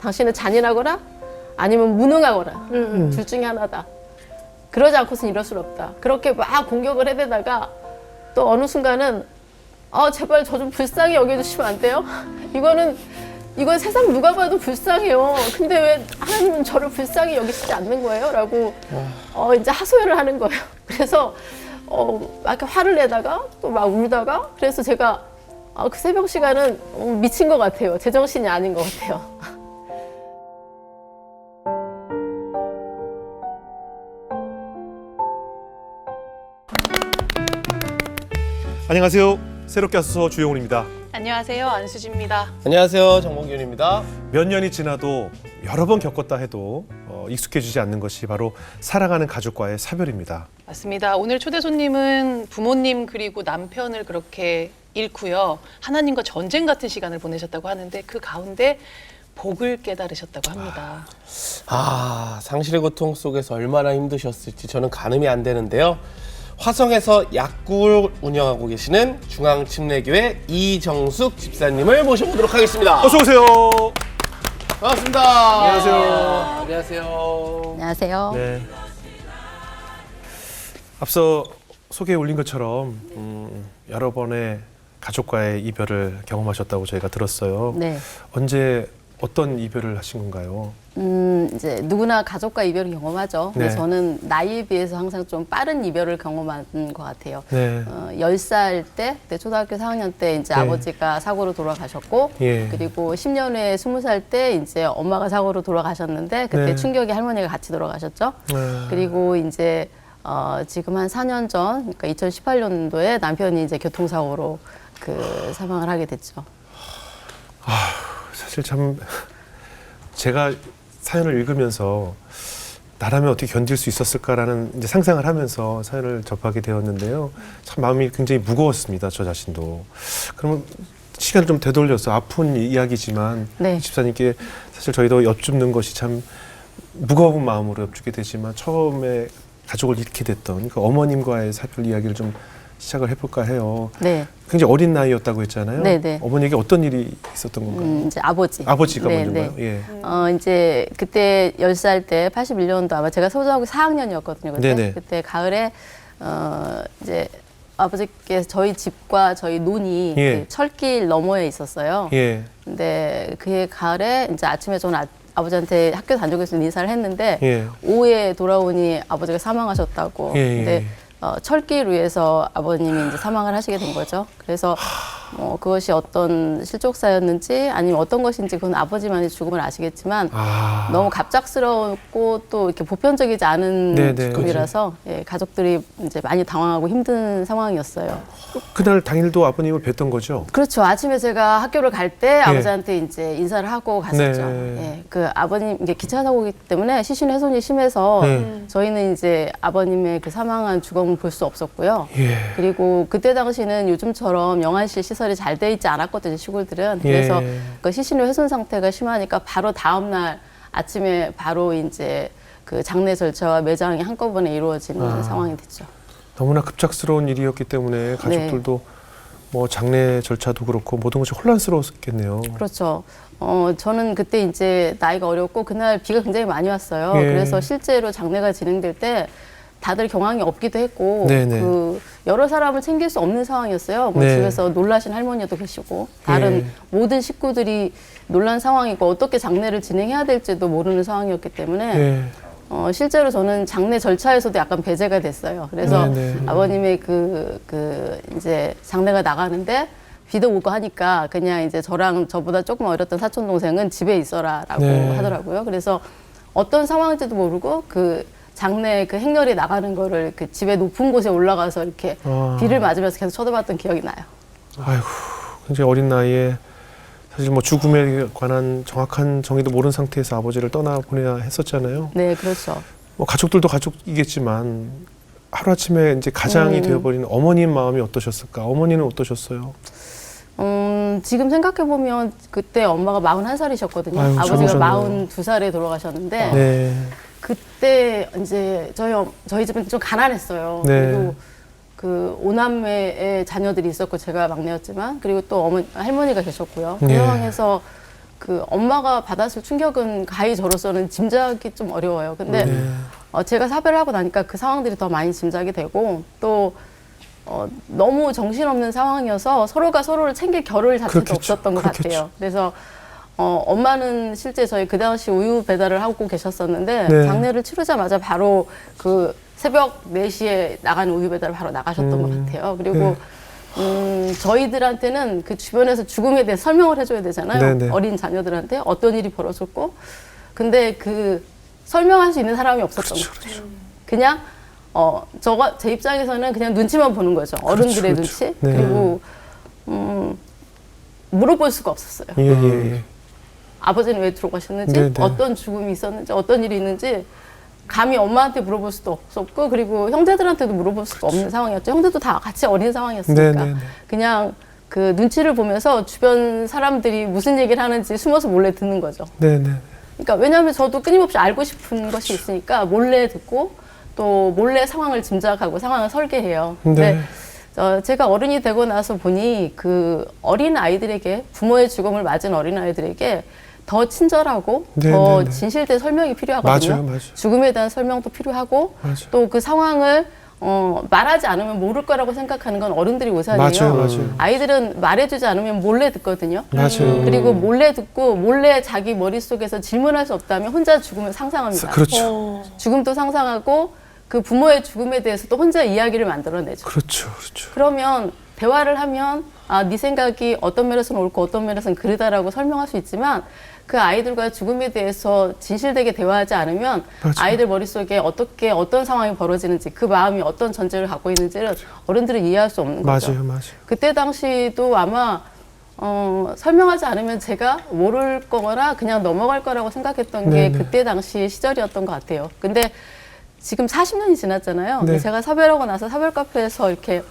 당신은 잔인하거나 아니면 무능하거나 둘 중에 하나다. 그러지 않고서는 이럴 수 없다. 그렇게 막 공격을 해대다가 또 어느 순간은 제발 저 좀 불쌍히 여겨주시면 안 돼요? 이건 세상 누가 봐도 불쌍해요. 근데 왜 하나님은 저를 불쌍히 여기시지 않는 거예요? 라고 이제 하소연을 하는 거예요. 그래서 막 이렇게 화를 내다가 또 막 울다가 그래서 제가 그 새벽 시간은 미친 것 같아요. 제정신이 아닌 것 같아요. 안녕하세요. 새롭게 와서 주영훈입니다. 안녕하세요. 안수지입니다. 안녕하세요. 정봉균입니다. 몇 년이 지나도 여러 번 겪었다 해도 익숙해지지 않는 것이 바로 사랑하는 가족과의 사별입니다. 맞습니다. 오늘 초대 손님은 부모님 그리고 남편을 그렇게 잃고요. 하나님과 전쟁 같은 시간을 보내셨다고 하는데 그 가운데 복을 깨달으셨다고 합니다. 상실의 고통 속에서 얼마나 힘드셨을지 저는 가늠이 안 되는데요. 화성에서 약국을 운영하고 계시는 중앙침례교회 이정숙 집사님을 모셔보도록 하겠습니다. 어서 오세요. 반갑습니다. 안녕하세요. 안녕하세요. 안녕하세요. 네. 앞서 소개에 올린 것처럼 여러 번의 가족과의 이별을 경험하셨다고 저희가 들었어요. 네. 언제 어떤 이별을 하신 건가요? 이제 누구나 가족과 이별을 경험하죠. 근데 네. 저는 나이에 비해서 항상 좀 빠른 이별을 경험한 것 같아요. 네. 10살 때, 그때 초등학교 4학년 때 이제 네. 아버지가 사고로 돌아가셨고, 예. 그리고 10년 후에 20살 때 이제 엄마가 사고로 돌아가셨는데, 그때 네. 충격이 할머니가 같이 돌아가셨죠. 그리고 이제 지금 한 4년 전, 그러니까 2018년도에 남편이 이제 교통사고로 사망을 하게 됐죠. 사실 참 제가 사연을 읽으면서 나라면 어떻게 견딜 수 있었을까라는 이제 상상을 하면서 사연을 접하게 되었는데요. 참 마음이 굉장히 무거웠습니다. 저 자신도. 그러면 시간을 좀 되돌려서 아픈 이야기지만 네. 집사님께 사실 저희도 여쭙는 것이 참 무거운 마음으로 여쭙게 되지만 처음에 가족을 잃게 됐던 그러니까 어머님과의 사별 이야기를 좀 시작을 해볼까 해요. 네. 굉장히 어린 나이였다고 했잖아요. 네네. 어머니에게 어떤 일이 있었던 건가요? 이제 아버지. 아버지가 네, 먼저인가요? 네. 예. 이제 그때 10살 때 81년도 아마 제가 초등학교 4학년이었거든요. 그때. 네네. 그때 가을에 이제 아버지께서 저희 집과 저희 논이 예. 그 철길 너머에 있었어요. 예. 근데 그해 가을에 이제 아침에 저는 아버지한테 학교 다니고 있으면 인사를 했는데 예. 오후에 돌아오니 아버지가 사망하셨다고. 예, 예. 근데 철길 위에서 아버님이 이제 사망을 하시게 된 거죠. 그래서 그것이 어떤 실족사였는지 아니면 어떤 것인지 그건 아버지만이 죽음을 아시겠지만 너무 갑작스럽고 또 이렇게 보편적이지 않은 네네. 죽음이라서 예, 가족들이 이제 많이 당황하고 힘든 상황이었어요. 그날 당일도 아버님을 뵀던 거죠? 그렇죠. 아침에 제가 학교를 갈 때 아버지한테 이제 인사를 하고 갔었죠. 네. 예, 그 아버님 이게 기차 사고이기 때문에 시신 훼손이 심해서 저희는 이제 아버님의 그 사망한 주검을 볼 수 없었고요. 예. 그리고 그때 당시는 요즘처럼 영안실 시설이 잘 돼 있지 않았거든요. 시골들은. 그래서 예. 그 시신의 훼손 상태가 심하니까 바로 다음 날 아침에 바로 이제 그 장례 절차와 매장이 한꺼번에 이루어지는 상황이 됐죠. 너무나 급작스러운 일이었기 때문에 가족들도 뭐 장례 절차도 그렇고 모든 것이 혼란스러웠겠네요. 그렇죠. 저는 그때 이제 나이가 어렸고 그날 비가 굉장히 많이 왔어요. 예. 그래서 실제로 장례가 진행될 때 다들 경황이 없기도 했고 네네. 여러 사람을 챙길 수 없는 상황이었어요. 뭐 네. 집에서 놀라신 할머니도 계시고 다른 예. 모든 식구들이 놀란 상황이고 어떻게 장례를 진행해야 될지도 모르는 상황이었기 때문에 예. 실제로 저는 장례 절차에서도 약간 배제가 됐어요. 그래서 네네. 아버님의 이제 장례가 나가는데 비도 오고 하니까 그냥 이제 저랑 저보다 조금 어렸던 사촌 동생은 집에 있어라라고 네. 하더라고요. 그래서 어떤 상황인지도 모르고 장례 행렬이 나가는 거를 집의 높은 곳에 올라가서 이렇게 비를 맞으면서 계속 쳐다봤던 기억이 나요. 아이고, 굉장히 어린 나이에 사실 뭐 죽음에 관한 정확한 정의도 모르는 상태에서 아버지를 떠나보내야 했었잖아요. 네, 그렇죠. 뭐 가족들도 가족이겠지만 하루아침에 이제 가장이 되어버린 어머님 마음이 어떠셨을까? 어머니는 어떠셨어요? 지금 생각해보면 그때 엄마가 41살이셨거든요. 아유, 아버지가 젊으셨네요. 42살에 돌아가셨는데 네. 그때 이제 저희 집은 좀 가난했어요. 네. 그리고 그 5남매의 자녀들이 있었고 제가 막내였지만 그리고 또 할머니가 계셨고요. 그 네. 상황에서 그 엄마가 받았을 충격은 가히 저로서는 짐작이 좀 어려워요. 근데 제가 사별을 하고 나니까 그 상황들이 더 많이 짐작이 되고 또 너무 정신없는 상황이어서 서로가 서로를 챙길 겨를 자체가 그렇겠죠. 없었던 것 그렇겠죠. 같아요. 그래서 엄마는 실제 저희 그 당시 우유 배달을 하고 계셨었는데 네. 장례를 치르자마자 바로 그 새벽 4시에 나가는 우유 배달을 바로 나가셨던 것 같아요. 그리고 저희들한테는 그 주변에서 죽음에 대해 설명을 해줘야 되잖아요. 네네. 어린 자녀들한테 어떤 일이 벌어졌고. 근데 그 설명할 수 있는 사람이 없었던 그렇죠, 거죠. 그냥 제 입장에서는 그냥 눈치만 보는 거죠. 어른들의 그렇죠. 눈치. 네. 그리고 물어볼 수가 없었어요. 예. 아버지는 왜 들어가셨는지, 네네. 어떤 죽음이 있었는지, 어떤 일이 있는지 감히 엄마한테 물어볼 수도 없었고, 그리고 형제들한테도 물어볼 수가 없는 상황이었죠. 형제도 다 같이 어린 상황이었으니까. 네네네. 그냥 그 눈치를 보면서 주변 사람들이 무슨 얘기를 하는지 숨어서 몰래 듣는 거죠. 네네. 그러니까 왜냐하면 저도 끊임없이 알고 싶은 것이 있으니까 몰래 듣고 또 몰래 상황을 짐작하고 상황을 설계해요. 근데 제가 어른이 되고 나서 보니 그 어린 아이들에게 부모의 죽음을 맞은 어린 아이들에게 더 친절하고 네, 더 네, 네. 진실된 설명이 필요하거든요. 맞아요. 죽음에 대한 설명도 필요하고 맞아요. 또 그 상황을 말하지 않으면 모를 거라고 생각하는 건 어른들이 우선이에요. 맞아요. 아이들은 말해주지 않으면 몰래 듣거든요. 맞아요. 그리고 몰래 듣고 몰래 자기 머릿속에서 질문할 수 없다면 혼자 죽음을 상상합니다. 그렇죠. 죽음도 상상하고 그 부모의 죽음에 대해서도 혼자 이야기를 만들어내죠. 그렇죠. 그러면 대화를 하면 네 생각이 어떤 면에서는 옳고 어떤 면에서는 그르다라고 설명할 수 있지만 그 아이들과 죽음에 대해서 진실되게 대화하지 않으면 맞아요. 아이들 머릿속에 어떤 상황이 벌어지는지 그 마음이 어떤 전제를 갖고 있는지를 어른들은 이해할 수 없는 거죠. 맞아요. 그때 당시도 아마 설명하지 않으면 제가 모를 거거나 그냥 넘어갈 거라고 생각했던 게 네네. 그때 당시 시절이었던 것 같아요. 근데 지금 40년이 지났잖아요. 근데 네. 제가 사별하고 나서 사별 카페에서 이렇게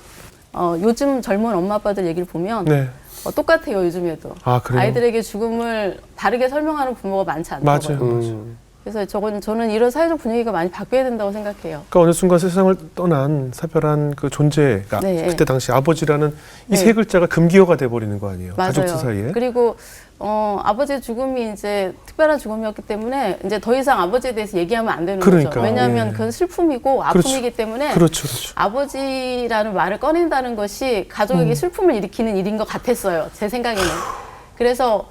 요즘 젊은 엄마 아빠들 얘기를 보면 네. 똑같아요. 요즘에도 그래요? 아이들에게 죽음을 다르게 설명하는 부모가 많지 않다고요. 맞아요. 그래서 저는 이런 사회적 분위기가 많이 바뀌어야 된다고 생각해요. 그러니까 어느 순간 세상을 떠난 사별한 그 존재가 네. 그때 당시 아버지라는 이 네. 세 글자가 금기어가 돼버리는 거 아니에요? 맞아요. 가족들 사이에. 그리고 아버지의 죽음이 이제 특별한 죽음이었기 때문에 이제 더 이상 아버지에 대해서 얘기하면 안 되는 거죠. 그러니까요. 왜냐하면 예. 그건 슬픔이고 그렇죠. 아픔이기 때문에 그렇죠. 아버지라는 말을 꺼낸다는 것이 가족에게 슬픔을 일으키는 일인 것 같았어요. 제 생각에는. 그래서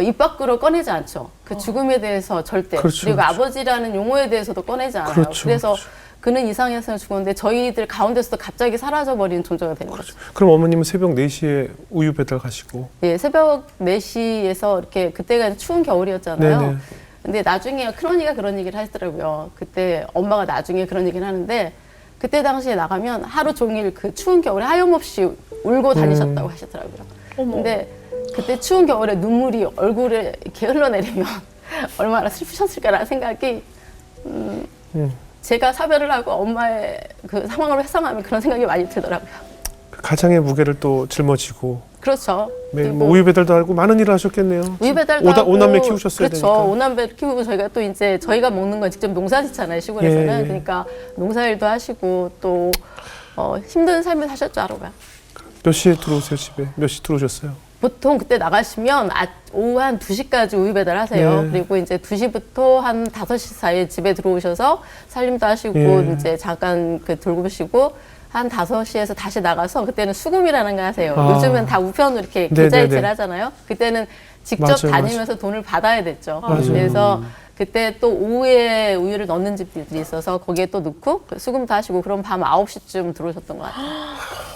입 밖으로 꺼내지 않죠. 그 죽음에 대해서 절대. 그렇죠, 그리고 그렇죠. 아버지라는 용어에 대해서도 꺼내지 않아요. 그렇죠, 그래서 그렇죠. 그는 이상해서 죽었는데 저희들 가운데서도 갑자기 사라져버리는 존재가 되는 거죠. 그럼 어머님은 새벽 4시에 우유 배달 가시고. 예, 새벽 4시에서 이렇게 그때가 추운 겨울이었잖아요. 네네. 근데 나중에 큰언니가 그런 얘기를 하시더라고요. 그때 엄마가 나중에 그런 얘기를 하는데 그때 당시에 나가면 하루 종일 그 추운 겨울에 하염없이 울고 다니셨다고 하시더라고요. 근데 그때 추운 겨울에 눈물이 얼굴에 이렇게 흘러내리면 얼마나 슬프셨을까라는 생각이 제가 사별을 하고 엄마의 그 상황을 회상하면 그런 생각이 많이 들더라고요. 그 가장의 무게를 또 짊어지고 그렇죠. 매일 그리고 뭐 우유 배달도 하고 많은 일을 하셨겠네요. 우유 배달도 하고 오남매 키우셨어야 그렇죠. 되니까. 오남매를 키우고 저희가 또 이제 저희가 먹는 건 직접 농사 짓잖아요. 시골에서는. 예. 그러니까 농사일도 하시고 또 힘든 삶을 사셨죠, 하루가. 몇 시에 들어오세요 집에? 몇 시 들어오셨어요? 보통 그때 나가시면 오후 한 2시까지 우유 배달 하세요. 네. 그리고 이제 2시부터 한 5시 사이에 집에 들어오셔서 살림도 하시고 예. 이제 잠깐 돌고 보시고 한 5시에서 다시 나가서 그때는 수금이라는 거 하세요. 요즘은 다 우편으로 이렇게 네네네. 계좌이체를 하잖아요. 그때는 직접 맞아요, 다니면서 돈을 받아야 됐죠. 맞아요. 그래서 그때 또 오후에 우유를 넣는 집들이 있어서 거기에 또 넣고 수금도 하시고 그럼 밤 9시쯤 들어오셨던 것 같아요.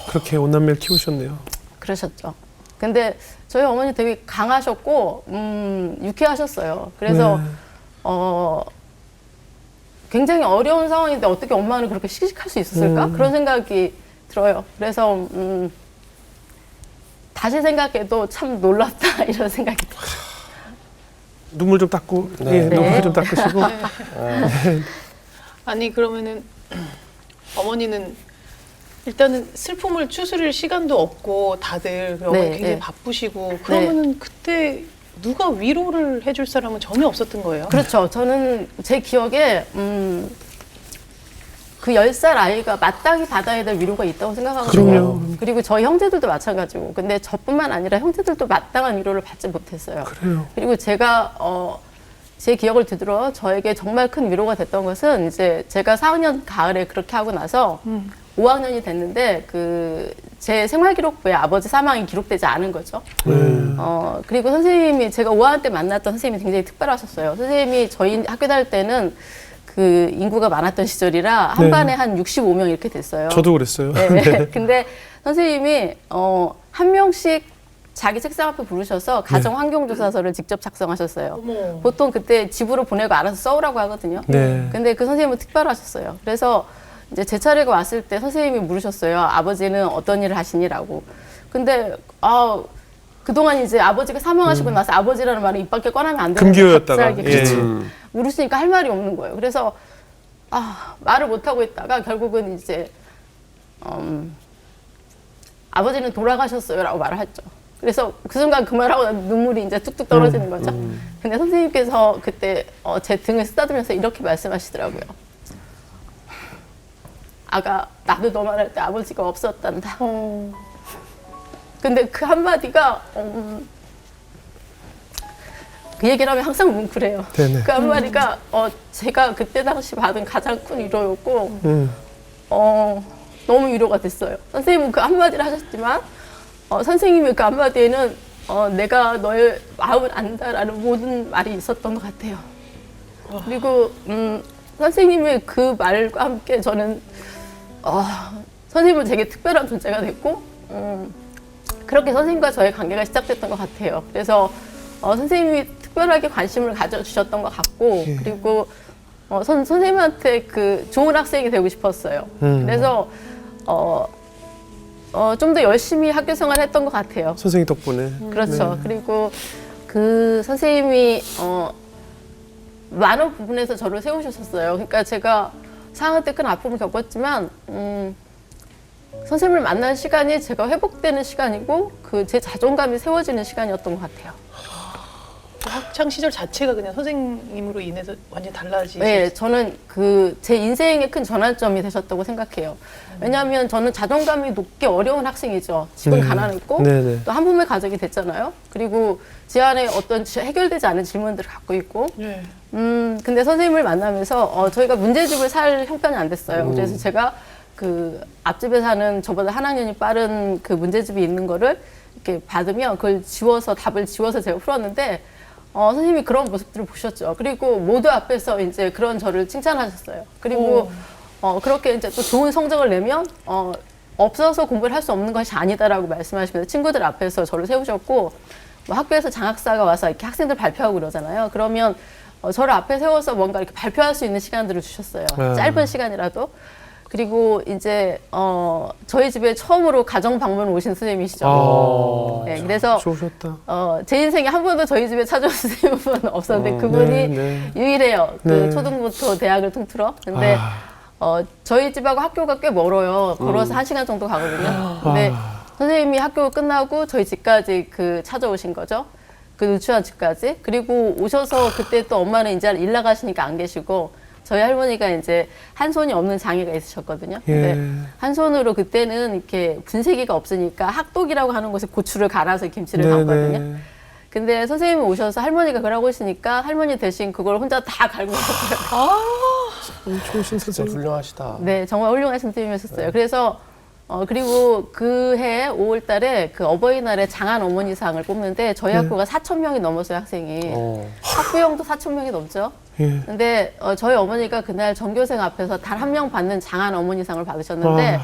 그렇게 오남매를 키우셨네요. 그러셨죠. 근데 저희 어머니 되게 강하셨고 유쾌하셨어요. 그래서 굉장히 어려운 상황인데 어떻게 엄마는 그렇게 씩씩할 수 있었을까? 그런 생각이 들어요. 그래서 다시 생각해도 참 놀랍다 이런 생각이 들어요. 눈물 좀 닦고 네. 눈물 좀 닦으시고. 아니 그러면은 어머니는 일단은 슬픔을 추스릴 시간도 없고 다들 어머니 네, 굉장히 네. 바쁘시고 그러면은 그때 누가 위로를 해줄 사람은 전혀 없었던 거예요? 그렇죠. 저는 제 기억에 그 10살 아이가 마땅히 받아야 될 위로가 있다고 생각하거든요. 그럼요. 그리고 저희 형제들도 마찬가지고. 근데 저뿐만 아니라 형제들도 마땅한 위로를 받지 못했어요. 그래요. 그리고 제가 제 기억을 되돌아 저에게 정말 큰 위로가 됐던 것은 이제 제가 4학년 가을에 그렇게 하고 나서 5학년이 됐는데 제 생활기록부에 아버지 사망이 기록되지 않은 거죠. 그리고 선생님이 제가 5학년 때 만났던 선생님이 굉장히 특별하셨어요. 선생님이 저희 학교 다닐 때는 그 인구가 많았던 시절이라 한 네. 반에 한 65명 이렇게 됐어요. 저도 그랬어요. 네. 근데 선생님이 한 명씩 자기 책상 앞에 부르셔서 가정 환경 조사서를 직접 작성하셨어요. 어머. 보통 그때 집으로 보내고 알아서 써오라고 하거든요. 네. 근데 그 선생님은 특별하셨어요. 그래서 이제 제 차례가 왔을 때 선생님이 물으셨어요. 아버지는 어떤 일을 하시니라고. 근데 그동안 이제 아버지가 사망하시고 나서 아버지라는 말을 입 밖에 꺼내면 안 되는 금기어였다가. 갑자기 예. 그렇죠. 물으시니까 할 말이 없는 거예요. 그래서 말을 못 하고 있다가 결국은 이제 아버지는 돌아가셨어요라고 말을 했죠. 그래서 그 순간 그 말하고 나면 눈물이 이제 뚝뚝 떨어지는 거죠. 근데 선생님께서 그때 제 등을 쓰다듬으면서 이렇게 말씀하시더라고요. 아가, 나도 너 말할 때 아버지가 없었단다. 근데 그 한마디가 그 얘기를 하면 항상 뭉클해요. 네네. 그 한마디가 제가 그때 당시 받은 가장 큰 위로였고 너무 위로가 됐어요. 선생님은 그 한마디를 하셨지만 선생님의 그 한마디에는 내가 너의 마음을 안다라는 모든 말이 있었던 것 같아요. 그리고 선생님의 그 말과 함께 저는 선생님은 되게 특별한 존재가 됐고 그렇게 선생님과 저의 관계가 시작됐던 것 같아요. 그래서 선생님이 특별하게 관심을 가져주셨던 것 같고 예. 그리고 선생님한테 그 좋은 학생이 되고 싶었어요. 그래서 좀 더 열심히 학교 생활을 했던 것 같아요. 선생님 덕분에. 그렇죠. 그리고 그 선생님이 많은 부분에서 저를 세우셨어요. 그러니까 제가 4학년 때 큰 아픔을 겪었지만 선생님을 만난 시간이 제가 회복되는 시간이고 제 자존감이 세워지는 시간이었던 것 같아요. 학창 시절 자체가 그냥 선생님으로 인해서 완전히 달라지셨어요. 네, 저는 제 인생의 큰 전환점이 되셨다고 생각해요. 왜냐하면 저는 자존감이 높기 어려운 학생이죠. 집은 네. 가난했고 네네. 또 한부모의 가족이 됐잖아요. 그리고 제 안에 어떤 해결되지 않은 질문들을 갖고 있고 네. 근데 선생님을 만나면서 저희가 문제집을 살 형편이 안 됐어요. 그래서 제가 그 앞집에 사는 저보다 한 학년이 빠른 그 문제집이 있는 거를 이렇게 받으면 그걸 답을 지워서 제가 풀었는데 선생님이 그런 모습들을 보셨죠. 그리고 모두 앞에서 이제 그런 저를 칭찬하셨어요. 그리고 그렇게 이제 또 좋은 성적을 내면 없어서 공부를 할 수 없는 것이 아니다라고 말씀하시면서 친구들 앞에서 저를 세우셨고 뭐 학교에서 장학사가 와서 이렇게 학생들 발표하고 그러잖아요. 그러면 저를 앞에 세워서 뭔가 이렇게 발표할 수 있는 시간들을 주셨어요. 짧은 시간이라도. 그리고 이제 저희 집에 처음으로 가정 방문 오신 선생님이시죠. 네, 그래서 좋으셨다. 제 인생에 한 번도 저희 집에 찾아온 선생님은 없었는데 그분이 네, 네. 유일해요. 네. 초등부터 대학을 통틀어. 근데 저희 집하고 학교가 꽤 멀어요. 걸어서 1시간 정도 가거든요. 근데 선생님이 학교 끝나고 저희 집까지 찾아오신 거죠. 그 누추한 집까지. 그리고 오셔서 그때 또 엄마는 이제 일 나가시니까 안 계시고 저희 할머니가 이제 한 손이 없는 장애가 있으셨거든요. 근데 예. 한 손으로 그때는 이렇게 분쇄기가 없으니까 학독이라고 하는 곳에 고추를 갈아서 김치를 담거든요. 근데 선생님이 오셔서 할머니가 그러고 있으니까 할머니 대신 그걸 혼자 다 갈고 있었어요. 좋으신 진짜 선생님. 훌륭하시다. 네, 정말 훌륭하신 선생님이셨어요. 그래서 그리고 그해 5월 달에 그 어버이날에 장한 어머니상을 뽑는데 저희 학교가 4,000명이 넘었어요, 학생이. 학부형도 4,000명이 넘죠. 예. 근데 저희 어머니가 그날 전교생 앞에서 단 한 명 받는 장한 어머니상을 받으셨는데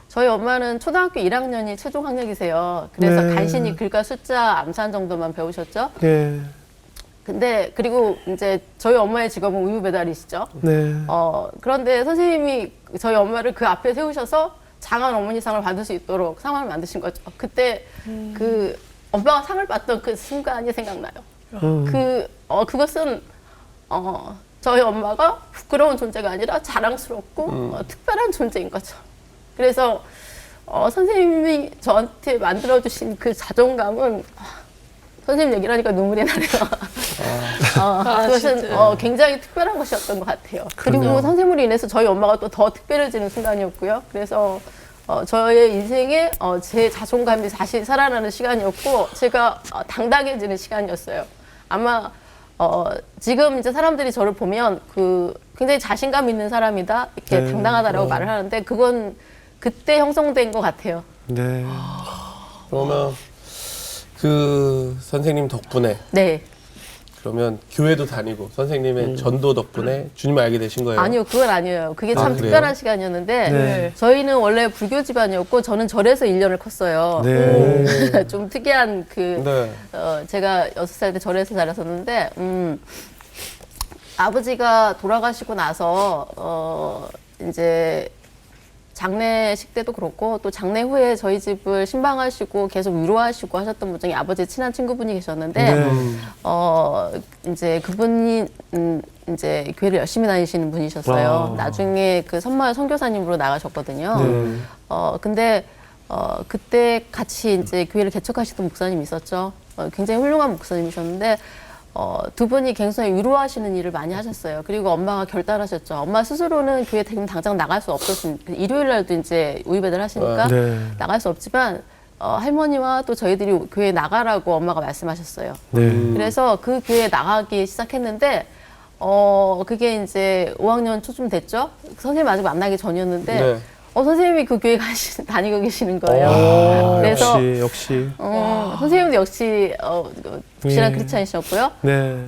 저희 엄마는 초등학교 1학년이 최종 학력이세요. 그래서 네. 간신히 글과 숫자, 암산 정도만 배우셨죠. 예. 근데 그리고 이제 저희 엄마의 직업은 우유 배달이시죠. 네. 그런데 선생님이 저희 엄마를 그 앞에 세우셔서 장한 어머니상을 받을 수 있도록 상황을 만드신 거죠. 그때 그 엄마가 상을 받던 그 순간이 생각나요. 그것은 저희 엄마가 부끄러운 존재가 아니라 자랑스럽고 특별한 존재인 거죠. 그래서 선생님이 저한테 만들어주신 그 자존감은 선생님 얘기를 하니까 눈물이 나네요. 그것은 진짜. 굉장히 특별한 것이었던 것 같아요. 그리고 그러네요. 선생님으로 인해서 저희 엄마가 또 더 특별해지는 순간이었고요. 그래서 저의 인생에 제 자존감이 다시 살아나는 시간이었고 제가 당당해지는 시간이었어요. 아마 지금 이제 사람들이 저를 보면 굉장히 자신감 있는 사람이다 이렇게 네. 당당하다라고 말을 하는데 그건 그때 형성된 것 같아요. 네. 그러면 그 선생님 덕분에 네. 그러면 교회도 다니고 선생님의 전도 덕분에 주님을 알게 되신 거예요? 아니요, 그건 아니에요. 그게 참 그래요? 특별한 시간이었는데 네. 저희는 원래 불교 집안이었고 저는 절에서 1년을 컸어요. 네. 좀 특이한 네. 제가 6살 때 절에서 자랐었는데 아버지가 돌아가시고 나서 이제 장례식 때도 그렇고 또 장례 후에 저희 집을 신방하시고 계속 위로하시고 하셨던 분 중에 아버지 친한 친구분이 계셨는데 네. 이제 그분이 이제 교회를 열심히 다니시는 분이셨어요. 와. 나중에 그 선마을 선교사님으로 나가셨거든요. 네. 근데 그때 같이 이제 교회를 개척하시던 목사님이 있었죠. 굉장히 훌륭한 목사님이셨는데 두 분이 굉장히 위로하시는 일을 많이 하셨어요. 그리고 엄마가 결단하셨죠. 엄마 스스로는 교회 지금 당장 나갈 수 없었으니까 일요일 날도 이제 우유배달 하시니까 네. 나갈 수 없지만 할머니와 또 저희들이 교회 나가라고 엄마가 말씀하셨어요. 네. 그래서 그 교회에 나가기 시작했는데 그게 이제 5학년 초쯤 됐죠. 선생님 아직 만나기 전이었는데 네. 선생님이 그 교회 다니고 계시는 거예요. 그래서 역시. 선생님도 역시 부실한 예. 크리스찬이셨고요. 네.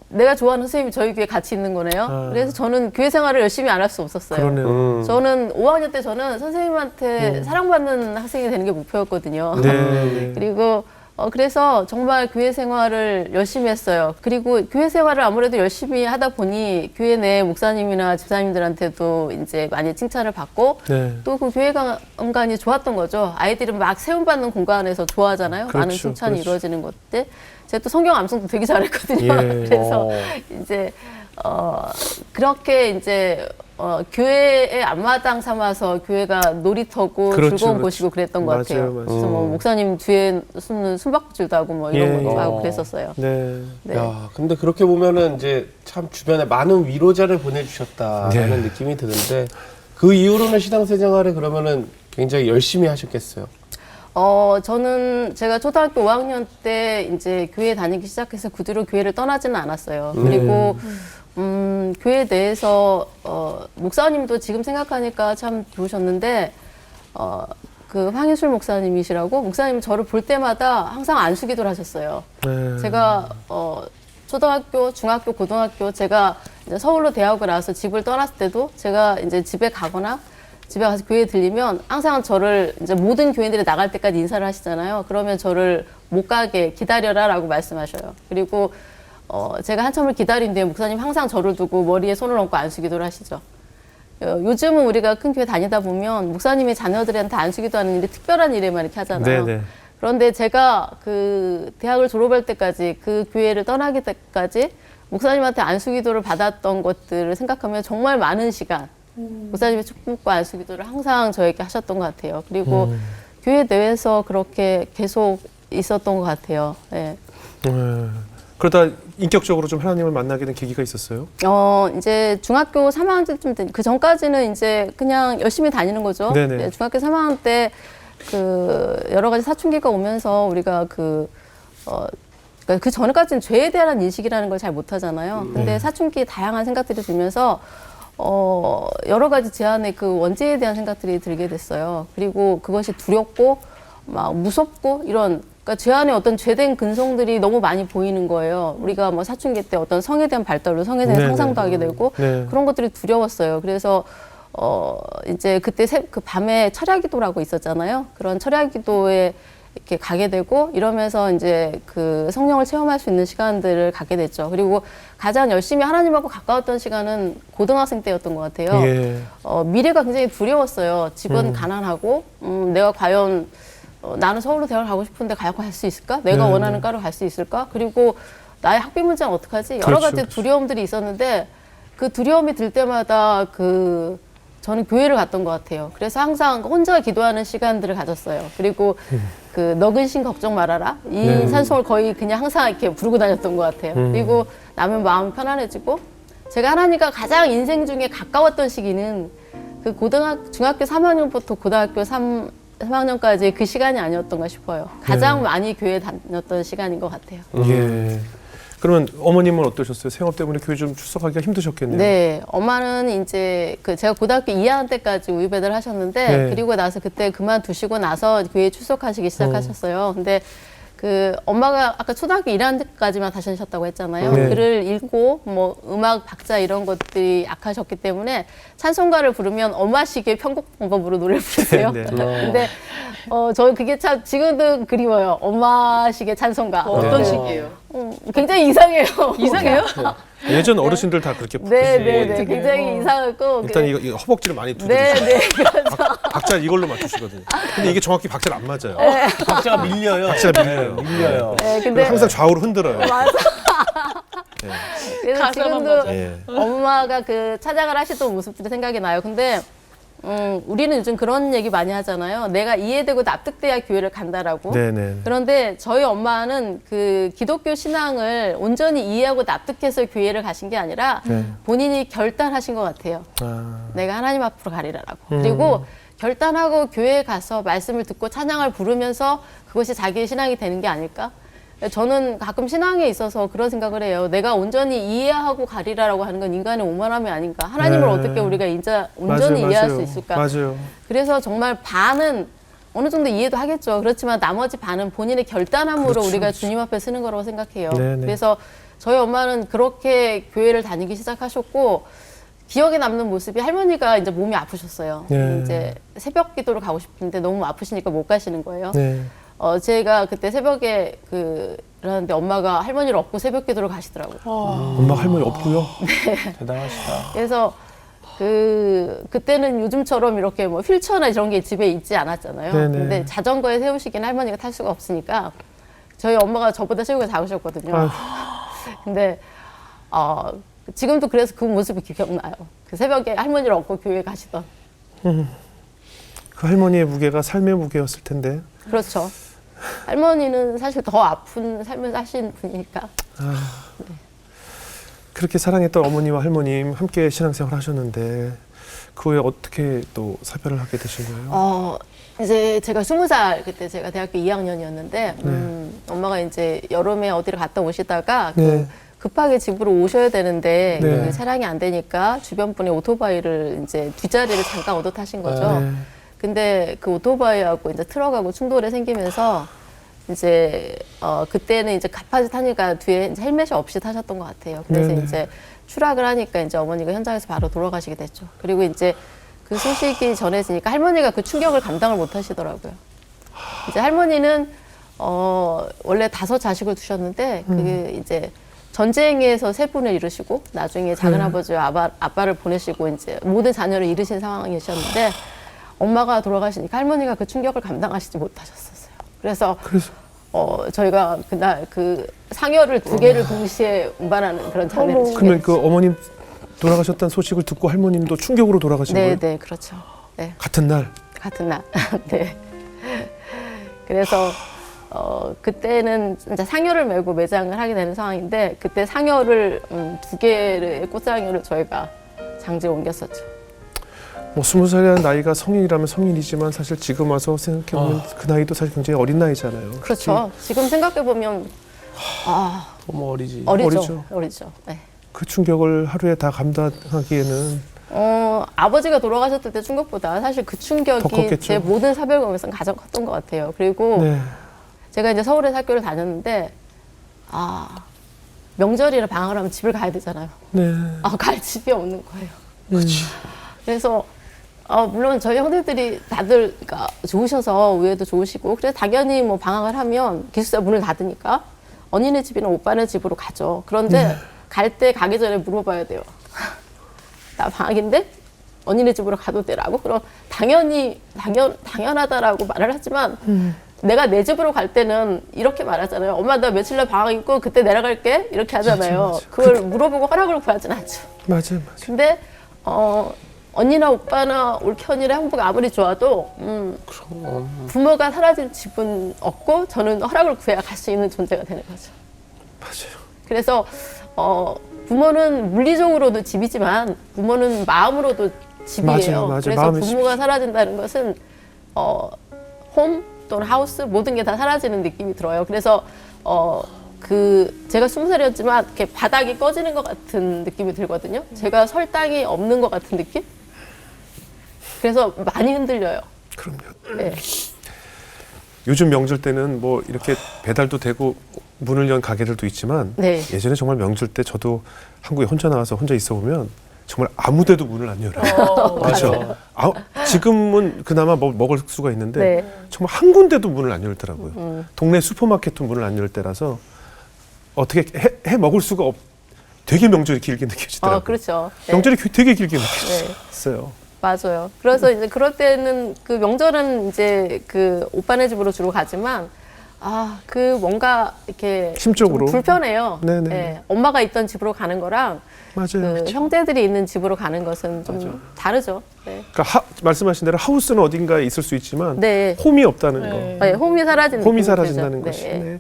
내가 좋아하는 선생님이 저희 교회에 같이 있는 거네요. 그래서 저는 교회 생활을 열심히 안 할 수 없었어요. 그러네요. 저는 5학년 때 저는 선생님한테 사랑받는 학생이 되는 게 목표였거든요. 네. 그리고 그래서 정말 교회 생활을 열심히 했어요. 그리고 교회 생활을 아무래도 열심히 하다 보니 교회 내 목사님이나 집사님들한테도 이제 많이 칭찬을 받고 네. 또 그 교회 공간이 좋았던 거죠. 아이들은 막 세움받는 공간에서 좋아하잖아요. 많은 그렇죠, 칭찬이 그렇죠. 이루어지는 것들. 제가 또 성경 암송도 되게 잘했거든요. 예. 그래서 이제 그렇게 이제 교회의 앞마당 삼아서 교회가 놀이터고 그렇죠, 즐거운 그렇죠. 곳이고 그랬던 것 맞아요, 같아요. 맞아요. 그래서 뭐 목사님 뒤에 숨는 숨바꼭질도 하고 뭐 이런 예. 것도 하고 그랬었어요. 네. 네. 야, 근데 그렇게 보면은 이제 참 주변에 많은 위로자를 보내주셨다라는 네. 느낌이 드는데 그 이후로는 신앙생활을 그러면은 굉장히 열심히 하셨겠어요. 저는 제가 초등학교 5학년 때 이제 교회 다니기 시작해서 그 뒤로 교회를 떠나지는 않았어요. 그리고 교회 내에서 목사님도 지금 생각하니까 참 좋으셨는데 그 황희술 목사님이시라고 목사님 저를 볼 때마다 항상 안수기도를 하셨어요. 네. 제가 초등학교, 중학교, 고등학교 제가 이제 서울로 대학을 나와서 집을 떠났을 때도 제가 이제 집에 가거나 집에 가서 교회에 들리면 항상 저를 이제 모든 교인들이 나갈 때까지 인사를 하시잖아요. 그러면 저를 못 가게 기다려라라고 말씀하셔요. 그리고 제가 한참을 기다린 뒤에 목사님 항상 저를 두고 머리에 손을 얹고 안수기도를 하시죠. 요즘은 우리가 큰 교회 다니다 보면 목사님이 자녀들한테 안수기도 하는 일이 특별한 일에만 이렇게 하잖아요. 네네. 그런데 제가 그 대학을 졸업할 때까지 그 교회를 떠나기 때까지 목사님한테 안수기도를 받았던 것들을 생각하면 정말 많은 시간 목사님의 축복과 안수기도를 항상 저에게 하셨던 것 같아요. 그리고 교회 내에서 그렇게 계속 있었던 것 같아요. 네. 그러다 인격적으로 좀 하나님을 만나게 된 계기가 있었어요? 이제 중학교 3학년쯤 그 전까지는 이제 그냥 열심히 다니는 거죠. 네네. 네, 중학교 3학년 때 그 여러 가지 사춘기가 오면서 우리가 그러니까 그 전까지는 죄에 대한 인식이라는 걸 잘 못하잖아요. 근데 사춘기 다양한 생각들이 들면서 여러 가지 제 안에 그 원죄에 대한 생각들이 들게 됐어요. 그리고 그것이 두렵고 막 무섭고 이런 그러니까 제 안에 어떤 죄된 근성들이 너무 많이 보이는 거예요. 우리가 뭐 사춘기 때 어떤 성에 대한 발달로 성에 대한 네네. 상상도 하게 되고 네. 그런 것들이 두려웠어요. 그래서 이제 그때 그 밤에 철야기도라고 있었잖아요. 그런 철야기도에 이렇게 가게 되고 이러면서 이제 그 성령을 체험할 수 있는 시간들을 갖게 됐죠. 그리고 가장 열심히 하나님하고 가까웠던 시간은 고등학생 때였던 것 같아요. 예. 미래가 굉장히 두려웠어요. 집은 가난하고 내가 과연 나는 서울로 대학을 가고 싶은데 갈 수 있을까? 내가 네, 원하는 과를 갈 수 있을까? 그리고 나의 학비 문제는 어떡하지? 여러 그렇죠, 가지 그렇죠. 두려움들이 있었는데 그 두려움이 들 때마다 저는 교회를 갔던 것 같아요. 그래서 항상 혼자 기도하는 시간들을 가졌어요. 그리고 그 너근 신 걱정 말아라. 이 찬송을 거의 그냥 항상 이렇게 부르고 다녔던 것 같아요. 그리고 나면 마음이 편안해지고 제가 하나님과 가장 인생 중에 가까웠던 시기는 그 중학교 3학년부터 고등학교 3학년까지 그 시간이 아니었던가 싶어요. 가장 많이 교회 다녔던 시간인 것 같아요. 예. 그러면 어머님은 어떠셨어요? 생업 때문에 교회 좀 출석하기가 힘드셨겠네요. 네, 엄마는 이제 그 제가 고등학교 2학년 때까지 우유배달 하셨는데 네. 그리고 나서 그때 그만두시고 나서 교회 출석하시기 시작하셨어요. 근데 그 엄마가 아까 초등학교 1학년 때까지만 다니셨다고 했잖아요. 네. 글을 읽고 뭐 음악 박자 이런 것들이 약하셨기 때문에 찬송가를 부르면 엄마식의 편곡 방법으로 노래를 부르세요. 네, 네. 근데 저는 그게 참 지금도 그리워요. 엄마식의 찬송가. 어떤 네. 식이에요? 굉장히 이상해요. 이상해요? 예전 어르신들 다 그렇게 네, 부르시고 네, 네. 굉장히 이상했고. 일단 이거 허벅지를 많이 네, 두드리시고 네, 그렇죠. 박자를 이걸로 맞추시거든요. 근데 이게 정확히 박자를 안 맞아요. 박자가 밀려요. 박자가 밀려요. 밀려요. 네, 그리고 근데 항상 좌우로 흔들어요. 맞아. 네. 그래서 가사만 지금도 맞아. 예. 엄마가 그 찬양을 하시던 모습들이 생각이 나요. 근데 우리는 요즘 그런 얘기 많이 하잖아요. 내가 이해되고 납득돼야 교회를 간다라고. 네네. 그런데 저희 엄마는 그 기독교 신앙을 온전히 이해하고 납득해서 교회를 가신 게 아니라 네. 본인이 결단하신 것 같아요. 아, 내가 하나님 앞으로 가리라라고. 그리고 결단하고 교회에 가서 말씀을 듣고 찬양을 부르면서 그것이 자기의 신앙이 되는 게 아닐까? 저는 가끔 신앙에 있어서 그런 생각을 해요. 내가 온전히 이해하고 가리라라고 하는 건 인간의 오만함이 아닌가? 하나님을 네. 어떻게 우리가 온전히 맞아요, 이해할 맞아요. 수 있을까? 맞아요. 그래서 정말 반은 어느 정도 이해도 하겠죠. 그렇지만 나머지 반은 본인의 결단함으로 그렇죠, 우리가 그렇죠. 주님 앞에 쓰는 거라고 생각해요. 네네. 그래서 저희 엄마는 그렇게 교회를 다니기 시작하셨고 기억에 남는 모습이 할머니가 이제 몸이 아프셨어요. 네. 이제 새벽 기도를 가고 싶은데 너무 아프시니까 못 가시는 거예요. 네. 제가 그때 새벽에 그러는데 엄마가 할머니를 업고 새벽 기도를 가시더라고요. 엄마 할머니 없고요. 대단하시다. 그래서 그때는 요즘처럼 이렇게 뭐 휠체어나 이런 게 집에 있지 않았잖아요. 네네. 근데 자전거에 세우시기는 할머니가 탈 수가 없으니까 저희 엄마가 저보다 체구가 작으셨거든요. 아휴. 근데 지금도 그래서 그 모습이 기억나요. 그 새벽에 할머니를 업고 교회에 가시던. 그 할머니의 무게가 삶의 무게였을 텐데. 그렇죠. 할머니는 사실 더 아픈 삶을 사신 분이니까. 그렇게 사랑했던 어머니와 할머님 함께 신앙생활 하셨는데 그 후에 어떻게 또 사별을 하게 되신 거예요? 이제 제가 20살 그때 제가 대학교 2학년이었는데 엄마가 이제 여름에 어디를 갔다 오시다가 네. 급하게 집으로 오셔야 되는데 네. 그 차량이 안 되니까 주변 분이 오토바이를 이제 뒷자리를 잠깐 얻어 타신 거죠. 네. 근데 그 오토바이하고 이제 트럭하고 충돌이 생기면서 이제 그때는 이제 가파지 타니까 뒤에 이제 헬멧이 없이 타셨던 것 같아요. 그래서 네네. 이제 추락을 하니까 이제 어머니가 현장에서 바로 돌아가시게 됐죠. 그리고 이제 그 소식이 전해지니까 할머니가 그 충격을 감당을 못 하시더라고요. 이제 할머니는 원래 5 자식을 두셨는데 그게 이제 전쟁에서 3분을 잃으시고 나중에 작은 아버지와 아빠를 보내시고 이제 모든 자녀를 잃으신 상황이셨는데 엄마가 돌아가시니까 할머니가 그 충격을 감당하시지 못하셨었어요. 그래서 저희가 그날 그 상여를 2개를 동시에 운반하는 그런 장면을 그러면 찍게 그 됐죠. 어머님 돌아가셨다는 소식을 듣고 할머님도 충격으로 돌아가신 거예요? 네, 그렇죠. 네, 같은 날? 같은 날. 네. 그래서 그때는 진짜 상여를 메고 매장을 하게 되는 상황인데 그때 상여를 2개의 꽃상여를 저희가 장지에 옮겼었죠. 뭐 20살이라는 나이가 성인이라면 성인이지만 사실 지금 와서 생각해보면 그 나이도 사실 굉장히 어린 나이잖아요. 그렇죠. 지금 생각해 보면 너무 어리지. 어리죠. 네. 그 충격을 하루에 다 감당하기에는 아버지가 돌아가셨을 때 충격보다 사실 그 더 충격이 컸겠죠. 제 모든 사별감에서 가장 컸던 것 같아요. 그리고 네. 제가 이제 서울에서 학교를 다녔는데 명절이나 방학을 하면 집을 가야 되잖아요. 네. 갈 집이 없는 거예요. 그래서 물론 저희 형제들이 다들 그러니까 좋으셔서 우애도 좋으시고 그래서 당연히 뭐 방학을 하면 기숙사 문을 닫으니까 언니네 집이나 오빠네 집으로 가죠. 그런데 갈 때 가기 전에 물어봐야 돼요. 나 방학인데 언니네 집으로 가도 되라고? 그럼 당연하다라고 말을 하지만 내가 내 집으로 갈 때는 이렇게 말하잖아요. 엄마 나 며칠 날 방학 있고 그때 내려갈게 이렇게 하잖아요. 맞아. 그걸 물어보고 허락을 구하진 않죠. 맞아요. 근데 언니나 오빠나 올케언니나 형부가 아무리 좋아도 부모가 사라진 집은 없고 저는 허락을 구해야 갈 수 있는 존재가 되는 거죠. 맞아요. 그래서 부모는 물리적으로도 집이지만 부모는 마음으로도 집이에요. 맞아요. 그래서 마음의 부모가 사라진다는 것은 홈 또는 하우스 모든 게 다 사라지는 느낌이 들어요. 그래서 제가 20살이었지만 이렇게 바닥이 꺼지는 것 같은 느낌이 들거든요. 제가 설 땅이 없는 것 같은 느낌? 그래서 많이 흔들려요. 그럼요. 네. 요즘 명절 때는 뭐 이렇게 배달도 되고 문을 연 가게들도 있지만 네. 예전에 정말 명절 때 저도 한국에 혼자 나와서 혼자 있어 보면 정말 아무데도 문을 안 열어요. 그렇죠. 지금은 그나마 먹을 수가 있는데 네. 정말 한 군데도 문을 안 열더라고요. 동네 슈퍼마켓도 문을 안 열 때라서 어떻게 해 먹을 수가 되게 명절이 길게 느껴지더라고요. 그렇죠. 네. 명절이 되게 길게 느껴졌어요. 맞아요. 그래서 이제 그럴 때는 그 명절은 이제 그 오빠네 집으로 주로 가지만 그 뭔가 이렇게 심적으로 좀 불편해요. 네네. 네. 엄마가 있던 집으로 가는 거랑 맞아요. 그 형제들이 있는 집으로 가는 것은 좀 맞아. 다르죠. 네. 그러니까 말씀하신 대로 하우스는 어딘가에 있을 수 있지만 네. 홈이 없다는 네. 거. 네, 홈이 사라지는 홈이 느낌이 사라진다는 들죠. 것이 네.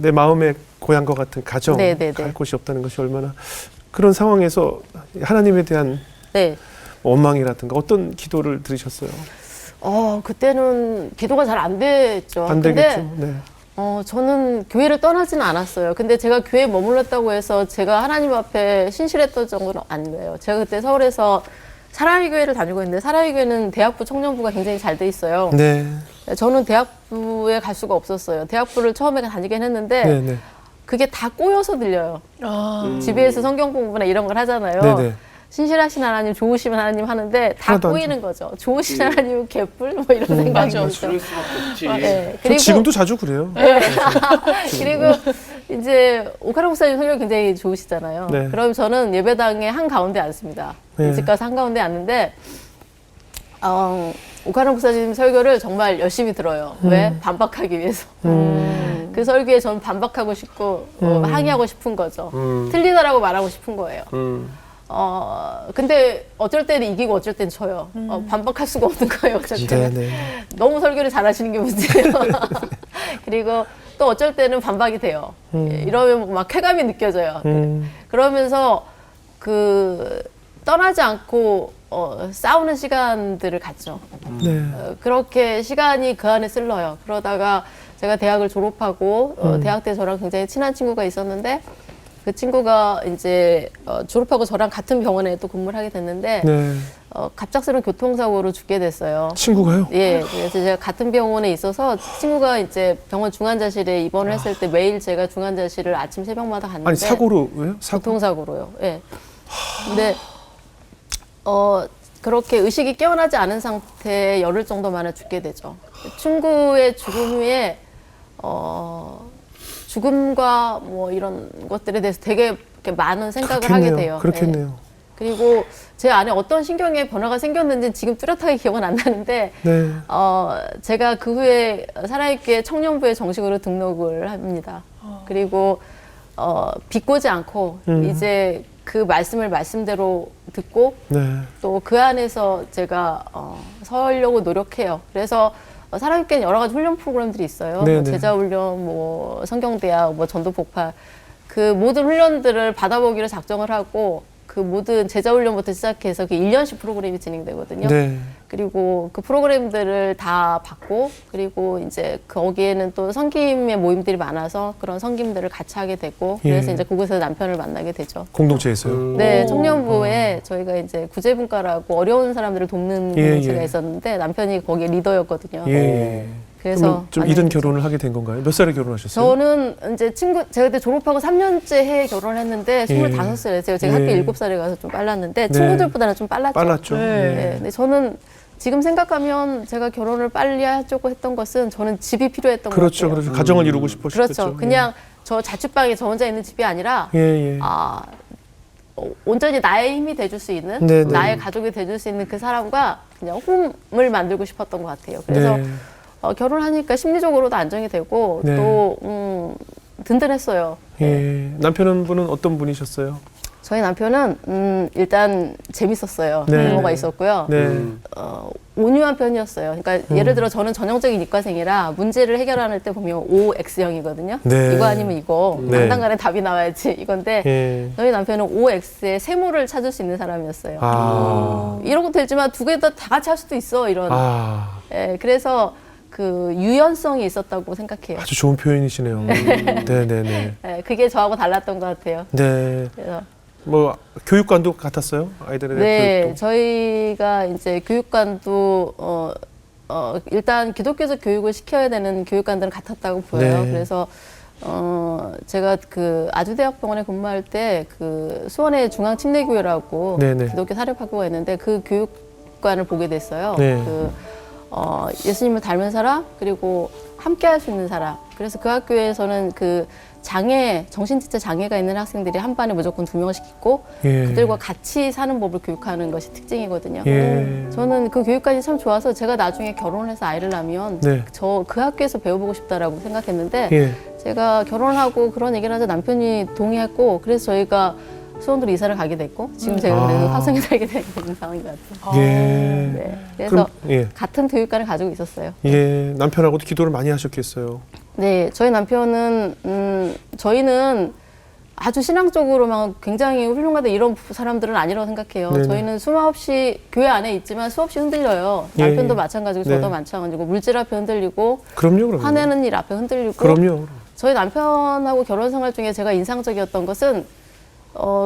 내 마음의 고향과 같은 가정, 네, 네, 네. 갈 곳이 없다는 것이 얼마나 그런 상황에서 하나님에 대한 네. 원망이라든가 어떤 기도를 들으셨어요? 그때는 기도가 잘 안 됐죠. 안 근데 되겠죠. 네. 저는 교회를 떠나지는 않았어요. 근데 제가 교회에 머물렀다고 해서 제가 하나님 앞에 신실했던 정도는 아니에요. 제가 그때 서울에서 사랑의 교회를 다니고 있는데 사랑의 교회는 대학부 청년부가 굉장히 잘 돼 있어요. 네. 저는 대학부에 갈 수가 없었어요. 대학부를 처음에 다니긴 했는데 네. 네. 그게 다 꼬여서 들려요. 집에서 성경 공부나 이런 걸 하잖아요. 네. 네. 신실하신 하나님, 좋으신 하나님 하는데 다 하나도 안 꼬이는 거죠. 좋으신 하나님 개뿔 뭐 이런 생각이 맞아. 들죠. 그럴 수밖에 없지. 네. 저 지금도 자주 그래요. 그리고 이제 오카라 목사님 성격 굉장히 좋으시잖아요. 네. 그럼 저는 예배당에 한 가운데 앉습니다. 네. 집 가서 한 가운데 앉는데 오카라 목사님 설교를 정말 열심히 들어요. 왜? 반박하기 위해서. 그 설교에 저는 반박하고 싶고 항의하고 싶은 거죠. 틀리다라고 말하고 싶은 거예요. 근데 어쩔 때는 이기고 어쩔 때는 져요. 반박할 수가 없는 거예요. 어쩔 때는. 네. 너무 설교를 잘하시는 게 문제예요. 그리고 또 어쩔 때는 반박이 돼요. 이러면 막 쾌감이 느껴져요. 그러면서 떠나지 않고 싸우는 시간들을 갖죠. 네. 그렇게 시간이 그 안에 쓸려요. 그러다가 제가 대학을 졸업하고 대학 때 저랑 굉장히 친한 친구가 있었는데 그 친구가 이제 졸업하고 저랑 같은 병원에 또 근무를 하게 됐는데 네. 갑작스러운 교통사고로 죽게 됐어요. 친구가요? 예, 그래서 제가 같은 병원에 있어서 친구가 이제 병원 중환자실에 입원을 했을 때 매일 제가 중환자실을 아침 새벽마다 갔는데 아니 사고로 왜요? 사고? 교통사고로요. 예. 근데 그렇게 의식이 깨어나지 않은 상태에 열흘 정도 만에 죽게 되죠. 친구의 죽음 후에 죽음과 뭐 이런 것들에 대해서 되게 이렇게 많은 생각을 그렇겠네요. 하게 돼요. 그렇겠네요. 예. 그리고 제 안에 어떤 신경의 변화가 생겼는지 지금 뚜렷하게 기억은 안 나는데 네. 제가 그 후에 사랑의교회 청년부에 정식으로 등록을 합니다. 그리고 비꼬지 않고 이제 그 말씀을 말씀대로 듣고 네. 또 그 안에서 제가 서려고 노력해요. 그래서 사랑의교회는 여러 가지 훈련 프로그램들이 있어요. 네, 뭐 네. 제자 훈련, 뭐 성경대학, 뭐 전도 폭발 그 모든 훈련들을 받아보기로 작정을 하고 그 모든 제자 훈련부터 시작해서 그 1년씩 프로그램이 진행되거든요. 네. 그리고 그 프로그램들을 다 받고 그리고 이제 거기에는 또 성김의 모임들이 많아서 그런 성김들을 같이 하게 되고 그래서 예. 이제 그곳에서 남편을 만나게 되죠. 공동체에서요. 네, 청년부에 저희가 이제 구제분과라고 어려운 사람들을 돕는 예, 공동체가 예. 있었는데 남편이 거기에 리더였거든요. 예. 그래서 그러면 좀 이른 만나게 결혼을 하게 된 건가요? 몇 살에 결혼하셨어요? 저는 이제 제가 그때 졸업하고 3년째 해에 결혼을 했는데 25살이었어요. 제가 예. 학교 7살에 가서 좀 빨랐는데 네. 친구들보다는 좀 빨랐죠. 빨랐죠. 네. 근데 저는 지금 생각하면 제가 결혼을 빨리 하려고 했던 것은 저는 집이 필요했던 그렇죠. 것 같아요. 그렇죠. 가정을 이루고 싶으셨죠. 그렇죠. 그냥 저 자취방에 저 혼자 있는 집이 아니라 예, 예. 온전히 나의 힘이 돼줄 수 있는 네, 네. 나의 가족이 돼줄 수 있는 그 사람과 그냥 홈을 만들고 싶었던 것 같아요. 그래서 네. 결혼하니까 심리적으로도 안정이 되고 네. 또 든든했어요. 예. 남편분은 어떤 분이셨어요? 저희 남편은 일단 재밌었어요. 네. 유머가 있었고요. 네. 온유한 편이었어요. 그러니까 예를 들어 저는 전형적인 이과생이라 문제를 해결할 때 보면 OX형이거든요. 네. 이거 아니면 이거. 네. 당당간에 답이 나와야지 이건데 예. 저희 남편은 OX의 세모를 찾을 수 있는 사람이었어요. 이런 것도 되지만 두 개 다 같이 할 수도 있어 이런. 예, 그래서 그 유연성이 있었다고 생각해요. 아주 좋은 표현이시네요. 네네네. 예, 그게 저하고 달랐던 것 같아요. 네. 그래서 뭐 교육관도 같았어요? 아이들의 네, 교육도. 저희가 이제 교육관도 일단 기독교적 교육을 시켜야 되는 교육관들은 같았다고 보여요. 네. 그래서 제가 그 아주대학병원에 근무할 때 그 수원의 중앙침례교회라고 네네. 기독교 사립학교가 있는데 그 교육관을 보게 됐어요. 네. 예수님을 닮은 사람 그리고 함께 할 수 있는 사람. 그래서 그 학교에서는 그 정신지체 장애가 있는 학생들이 한 반에 무조건 2명씩 있고 예. 그들과 같이 사는 법을 교육하는 것이 특징이거든요. 예. 저는 그 교육관이 참 좋아서 제가 나중에 결혼을 해서 아이를 낳으면 네. 저 그 학교에서 배워보고 싶다라고 생각했는데 예. 제가 결혼하고 그런 얘기를 하자 남편이 동의했고 그래서 저희가 수원으로 이사를 가게 됐고 지금 제가 그래도 화성에 살게 된 상황인 것 같아요. 예. 네. 그래서 그럼, 예. 같은 교육관을 가지고 있었어요. 예. 남편하고도 기도를 많이 하셨겠어요. 네, 저희 남편은 저희는 아주 신앙적으로만 굉장히 훌륭하다 이런 사람들은 아니라고 생각해요. 네네. 저희는 수없이 교회 안에 있지만 수없이 흔들려요. 예. 남편도 마찬가지고 저도 네. 마찬가지고 물질 앞에 흔들리고 그럼요. 화내는 일 앞에 흔들리고 그럼요. 저희 남편하고 결혼 생활 중에 제가 인상적이었던 것은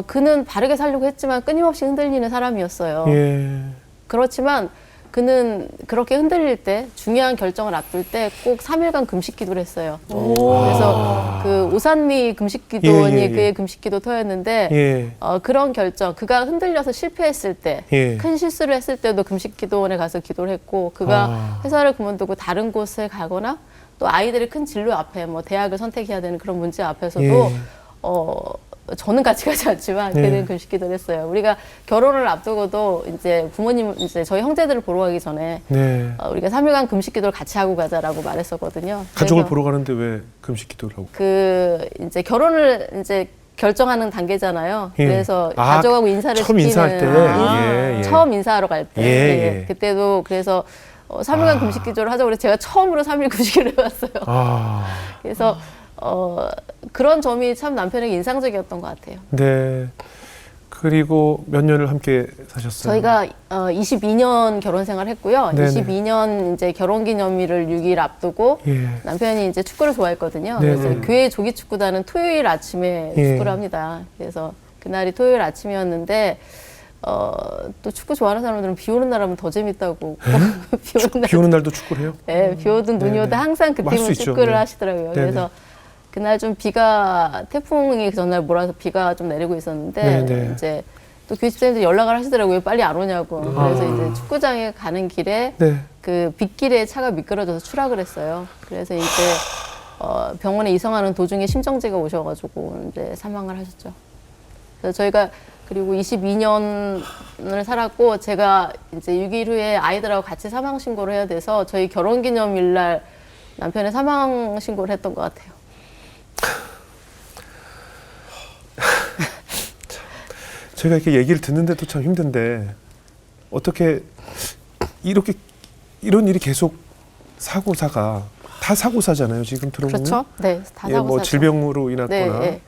그는 바르게 살려고 했지만 끊임없이 흔들리는 사람이었어요. 예. 그렇지만 그는 그렇게 흔들릴 때 중요한 결정을 앞둘 때 꼭 3일간 금식 기도를 했어요. 그래서 그 오산미 금식기도원이 예, 예, 예. 그의 금식기도 터였는데 예. 그런 결정 그가 흔들려서 실패했을 때 큰 예. 실수를 했을 때도 금식기도원에 가서 기도를 했고 그가 회사를 그만두고 다른 곳에 가거나 또 아이들이 큰 진로 앞에 뭐 대학을 선택해야 되는 그런 문제 앞에서도 예. 저는 같이 가지 않지만 예. 걔는 금식기도를 했어요. 우리가 결혼을 앞두고도 이제 부모님 이제 저희 형제들을 보러 가기 전에 네. 우리가 3일간 금식기도를 같이 하고 가자라고 말했었거든요. 가족을 그래서 보러 가는데 왜 금식 기도를 하고? 그 이제 결혼을 이제 결정하는 단계잖아요. 예. 그래서 아, 가족하고 인사를 처음 시키는 인사할 때. 예, 예. 처음 인사하러 갈 때. 예, 예. 그때도 그래서 3일간 금식 기도를 하자고 그래서 제가 처음으로 3일 금식을 해봤어요. 그래서 그런 점이 참 남편에게 인상적이었던 것 같아요. 네. 그리고 몇 년을 함께 사셨어요? 저희가 22년 결혼 생활을 했고요. 네네. 22년 이제 결혼 기념일을 6일 앞두고 예. 남편이 이제 축구를 좋아했거든요. 네네. 그래서 교회 조기 축구단은 토요일 아침에 예. 축구를 합니다. 그래서 그날이 토요일 아침이었는데 또 축구 좋아하는 사람들은 비 오는 날 하면 더 재밌다고. 비 오는 날. 비 오는 날도 축구를 해요? 네, 비 오든 눈이 네네. 오든 항상 그 뭐할 팀은 수 있죠. 축구를 네. 하시더라고요. 네네. 그래서 그날 좀 비가 태풍이 전날 몰아서 비가 좀 내리고 있었는데 네네. 이제 또 교회 집사님들이 연락을 하시더라고요. 빨리 안 오냐고. 그래서 이제 축구장에 가는 길에 네. 그 빗길에 차가 미끄러져서 추락을 했어요. 그래서 이제 병원에 이송하는 도중에 심정지가 오셔가지고 이제 사망을 하셨죠. 그래서 저희가 그리고 22년을 살았고 제가 이제 6일 후에 아이들하고 같이 사망 신고를 해야 돼서 저희 결혼기념일 날 남편의 사망 신고를 했던 것 같아요. 제가 이렇게 얘기를 듣는데도 참 힘든데 어떻게 이렇게 이런 일이 계속 사고사가 다 사고사잖아요. 지금 들어보면. 그렇죠? 네, 다 예, 사고사죠. 뭐 질병으로 인했거나 네, 네.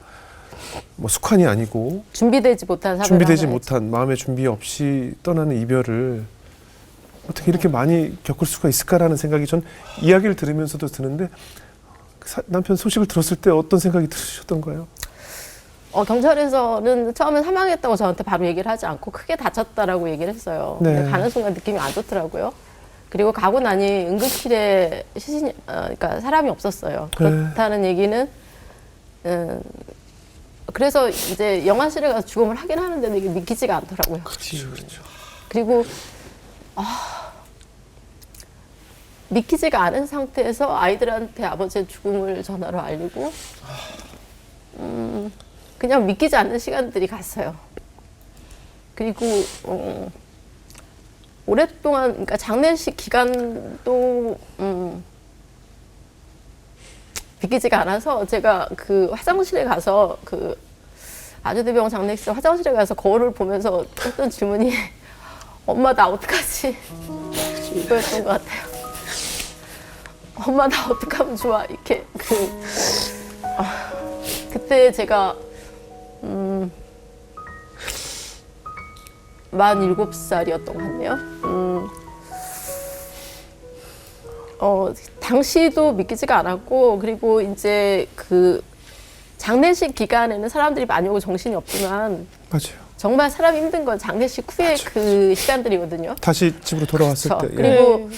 뭐 숙환이 아니고 준비되지 못한 사고를 준비되지 하나 했죠. 못한 마음의 준비 없이 떠나는 이별을 어떻게 이렇게 많이 겪을 수가 있을까라는 생각이 전 이야기를 들으면서도 드는데 남편 소식을 들었을 때 어떤 생각이 드셨던가요? 경찰에서는 처음에 사망했다고 저한테 바로 얘기를 하지 않고 크게 다쳤다라고 얘기를 했어요. 네. 근데 가는 순간 느낌이 안 좋더라고요. 그리고 가고 나니 응급실에 그러니까 사람이 없었어요. 그렇다는 얘기는 그래서 이제 영안실에 가서 죽음을 하긴 하는데 이게 믿기지가 않더라고요. 그렇죠, 그렇죠. 그리고 믿기지가 않은 상태에서 아이들한테 아버지의 죽음을 전화로 알리고 그냥 믿기지 않는 시간들이 갔어요. 그리고 오랫동안 그러니까 장례식 기간도 믿기지가 않아서 제가 그 화장실에 가서 그 아주대병원 장례식 화장실에 가서 거울을 보면서 했던 질문이 엄마 나 어떡하지? 이거였던 것 같아요. 엄마 나 어떡하면 좋아? 이렇게 그때 제가 47살이었던 것 같네요. 당시도 믿기지가 않았고, 그리고 이제 그 장례식 기간에는 사람들이 많이 오고 정신이 없지만 맞아요. 정말 사람이 힘든 건 장례식 후에 그 시간들이거든요. 다시 집으로 돌아왔을 그렇죠. 때. 예. 그리고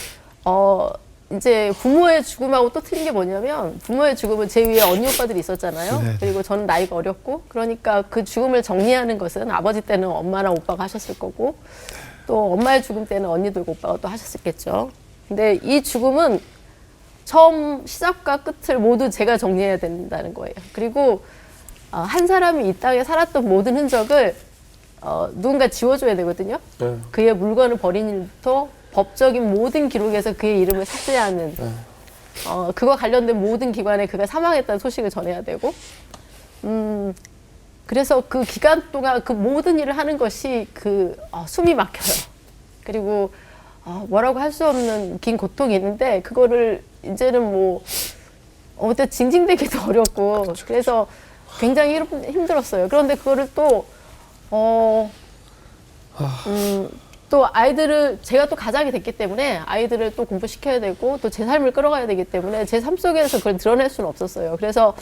이제 부모의 죽음하고 또 틀린 게 뭐냐면, 부모의 죽음은 제 위에 언니 오빠들이 있었잖아요. 네. 그리고 저는 나이가 어렸고, 그러니까 그 죽음을 정리하는 것은 아버지 때는 엄마랑 오빠가 하셨을 거고, 또 엄마의 죽음 때는 언니들과 오빠가 또 하셨겠죠. 근데 이 죽음은 처음 시작과 끝을 모두 제가 정리해야 된다는 거예요. 그리고 한 사람이 이 땅에 살았던 모든 흔적을 누군가 지워줘야 되거든요. 네. 그의 물건을 버린 일부터 법적인 모든 기록에서 그의 이름을 삭제하는, 그와 관련된 모든 기관에 그가 사망했다는 소식을 전해야 되고, 그래서 그 기간 동안 그 모든 일을 하는 것이 숨이 막혀요. 그리고 뭐라고 할 수 없는 긴 고통이 있는데, 그거를 이제는 뭐 어때 징징대기도 어렵고, 그렇죠. 그래서 굉장히 힘들었어요. 그런데 그거를 또 또 아이들을, 제가 또 가장이 됐기 때문에 아이들을 또 공부시켜야 되고 또 제 삶을 끌어가야 되기 때문에 제 삶 속에서 그걸 드러낼 수는 없었어요. 그래서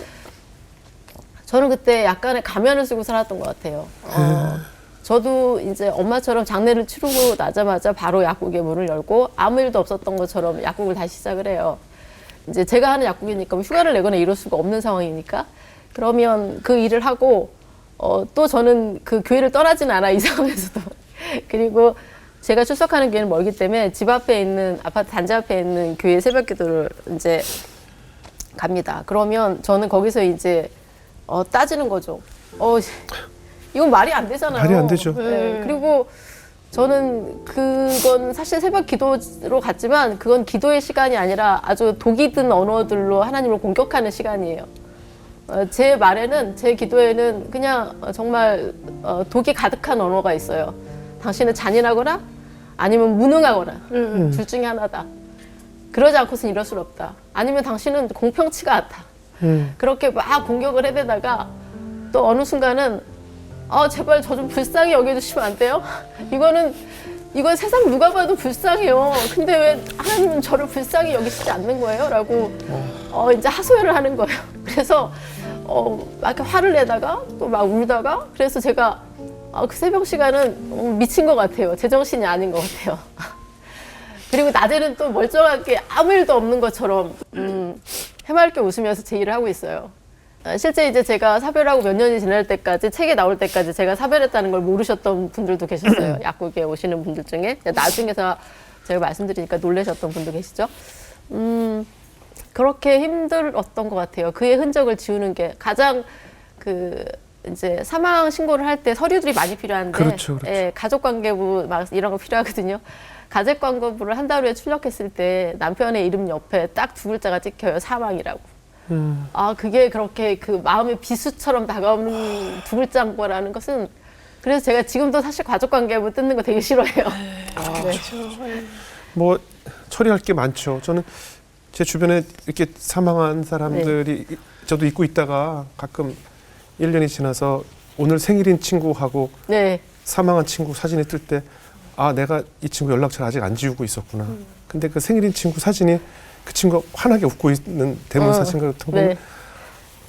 저는 그때 약간의 가면을 쓰고 살았던 것 같아요. 저도 이제 엄마처럼 장례를 치르고 나자마자 바로 약국의 문을 열고 아무 일도 없었던 것처럼 약국을 다시 시작을 해요. 이제 제가 하는 약국이니까 뭐 휴가를 내거나 이럴 수가 없는 상황이니까, 그러면 그 일을 하고 또 저는 그 교회를 떠나진 않아, 이 상황에서도. 그리고 제가 출석하는 교회는 멀기 때문에 집 앞에 있는 아파트 단지 앞에 있는 교회 새벽 기도를 이제 갑니다. 그러면 저는 거기서 이제 따지는 거죠. 이건 말이 안 되잖아요. 말이 안 되죠. 네. 그리고 저는 그건 사실 새벽 기도로 갔지만 그건 기도의 시간이 아니라 아주 독이 든 언어들로 하나님을 공격하는 시간이에요. 제 말에는, 제 기도에는 그냥 정말 독이 가득한 언어가 있어요. 당신은 잔인하거나 아니면 무능하거나 둘 중에 하나다. 그러지 않고서는 이럴 수 없다. 아니면 당신은 공평치가 않다. 그렇게 막 공격을 해대다가 또 어느 순간은 제발 저 좀 불쌍히 여겨주시면 안 돼요? 이건 세상 누가 봐도 불쌍해요. 근데 왜 하나님은 저를 불쌍히 여기시지 않는 거예요? 라고 이제 하소연을 하는 거예요. 그래서 막 이렇게 화를 내다가 또 막 울다가, 그래서 제가 그 새벽 시간은 미친 것 같아요. 제정신이 아닌 것 같아요. 그리고 낮에는 또 멀쩡하게 아무 일도 없는 것처럼 해맑게 웃으면서 제 일을 하고 있어요. 실제 이제 제가 사별하고 몇 년이 지날 때까지, 책에 나올 때까지 제가 사별했다는 걸 모르셨던 분들도 계셨어요. 약국에 오시는 분들 중에. 나중에서 제가 말씀드리니까 놀라셨던 분도 계시죠. 그렇게 힘들었던 것 같아요. 그의 흔적을 지우는 게 가장 이제 사망 신고를 할 때 서류들이 많이 필요한데, 그렇죠, 그렇죠. 예, 가족관계부 막 이런 거 필요하거든요. 가족관계부를 한 달 후에 출력했을 때 남편의 이름 옆에 딱 2글자가 찍혀요. 사망이라고. 그게 그렇게 그 마음의 비수처럼 다가오는 2글자인 거라는 것은, 그래서 제가 지금도 사실 가족관계부 뜯는 거 되게 싫어해요. 네. 뭐 처리할 게 많죠. 저는 제 주변에 이렇게 사망한 사람들이 저도 잊고 있다가 가끔 1년이 지나서 오늘 생일인 친구하고 네. 사망한 친구 사진이 뜰 때, 내가 이 친구 연락처를 아직 안 지우고 있었구나. 근데 그 생일인 친구 사진이 그 친구가 환하게 웃고 있는 대문 사진 같은 거 보면 네.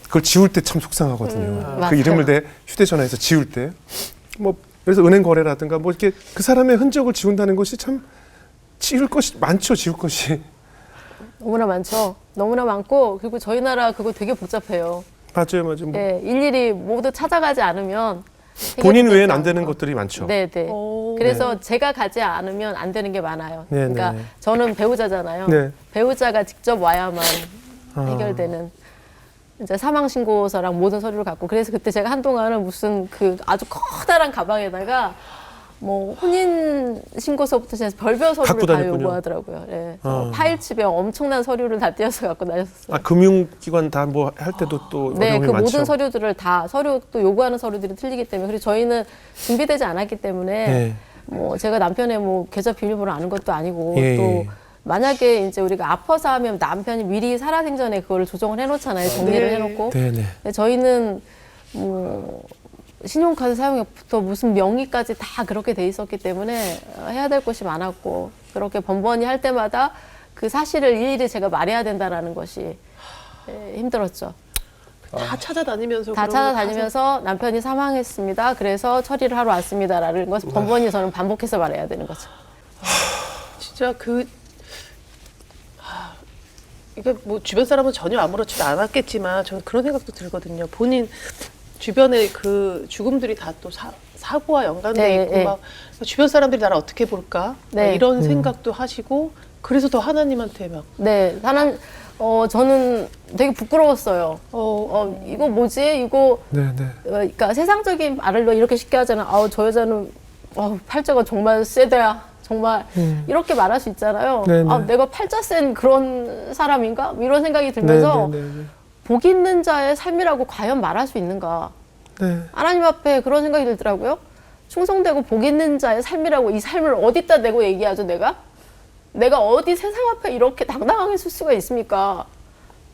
그걸 지울 때 참 속상하거든요. 그 맞아요. 이름을 내 휴대전화에서 지울 때. 뭐 그래서 은행 거래라든가 뭐 이렇게 그 사람의 흔적을 지운다는 것이 참 지울 것이 많죠. 지울 것이. 너무나 많죠. 너무나 많고, 그리고 저희 나라 그거 되게 복잡해요. 맞아요. 뭐 네, 일일이 모두 찾아가지 않으면 본인 해결되지 외엔 안 되는 않고. 것들이 많죠. 네네. 오. 그래서 제가 가지 않으면 안 되는 게 많아요. 네, 그러니까 네. 저는 배우자잖아요. 네. 배우자가 직접 와야만 해결되는 이제 사망 신고서랑 모든 서류를 갖고, 그래서 그때 제가 한동안은 무슨 아주 커다란 가방에다가 뭐 혼인 신고서부터 시작해서 별별 서류를 갖고 다 다녔군요. 요구하더라고요. 예. 파일집에 엄청난 서류를 다 띄어서 갖고 다녔어요. 아, 금융기관 다 뭐 할 때도 또 네, 어려움이 그 많죠. 모든 서류들을 다 서류 또 요구하는 서류들이 틀리기 때문에 그리고 저희는 준비되지 않았기 때문에 네. 뭐 제가 남편의 뭐 계좌 비밀번호 아는 것도 아니고 예, 또 예. 만약에 이제 우리가 아파서 하면 남편이 미리 살아생전에 그걸 조정을 해놓잖아요. 정리를 네. 해놓고. 네네. 근데 저희는 뭐 신용카드 사용부터 무슨 명의까지 다 그렇게 돼 있었기 때문에 해야 될 것이 많았고 그렇게 번번이 할 때마다 그 사실을 일일이 제가 말해야 된다라는 것이 힘들었죠. 다 찾아다니면서 다 그런 거 찾아다니면서 남편이 사망했습니다. 그래서 처리를 하러 왔습니다라는 것을 번번이 저는 반복해서 말해야 되는 거죠. 진짜 이게 뭐 주변 사람은 전혀 아무렇지도 않았겠지만 저는 그런 생각도 들거든요. 본인 주변에 그 죽음들이 다 또 사고와 연관돼 네, 있고 네. 막 주변 사람들이 나를 어떻게 볼까 막 네. 이런 생각도 하시고 그래서 더 하나님한테 막 네, 저는 되게 부끄러웠어요. 이거 뭐지? 이거 네네. 그러니까 세상적인 말을 이렇게 쉽게 하잖아. 저 여자는 팔자가 정말 세대야. 정말 이렇게 말할 수 있잖아요. 네네. 내가 팔자 센 그런 사람인가? 이런 생각이 들면서 네네네. 복 있는 자의 삶이라고 과연 말할 수 있는가? 네. 하나님 앞에 그런 생각이 들더라고요. 충성되고 복 있는 자의 삶이라고 이 삶을 어디다 대고 얘기하죠, 내가? 내가 어디 세상 앞에 이렇게 당당하게 설 수가 있습니까?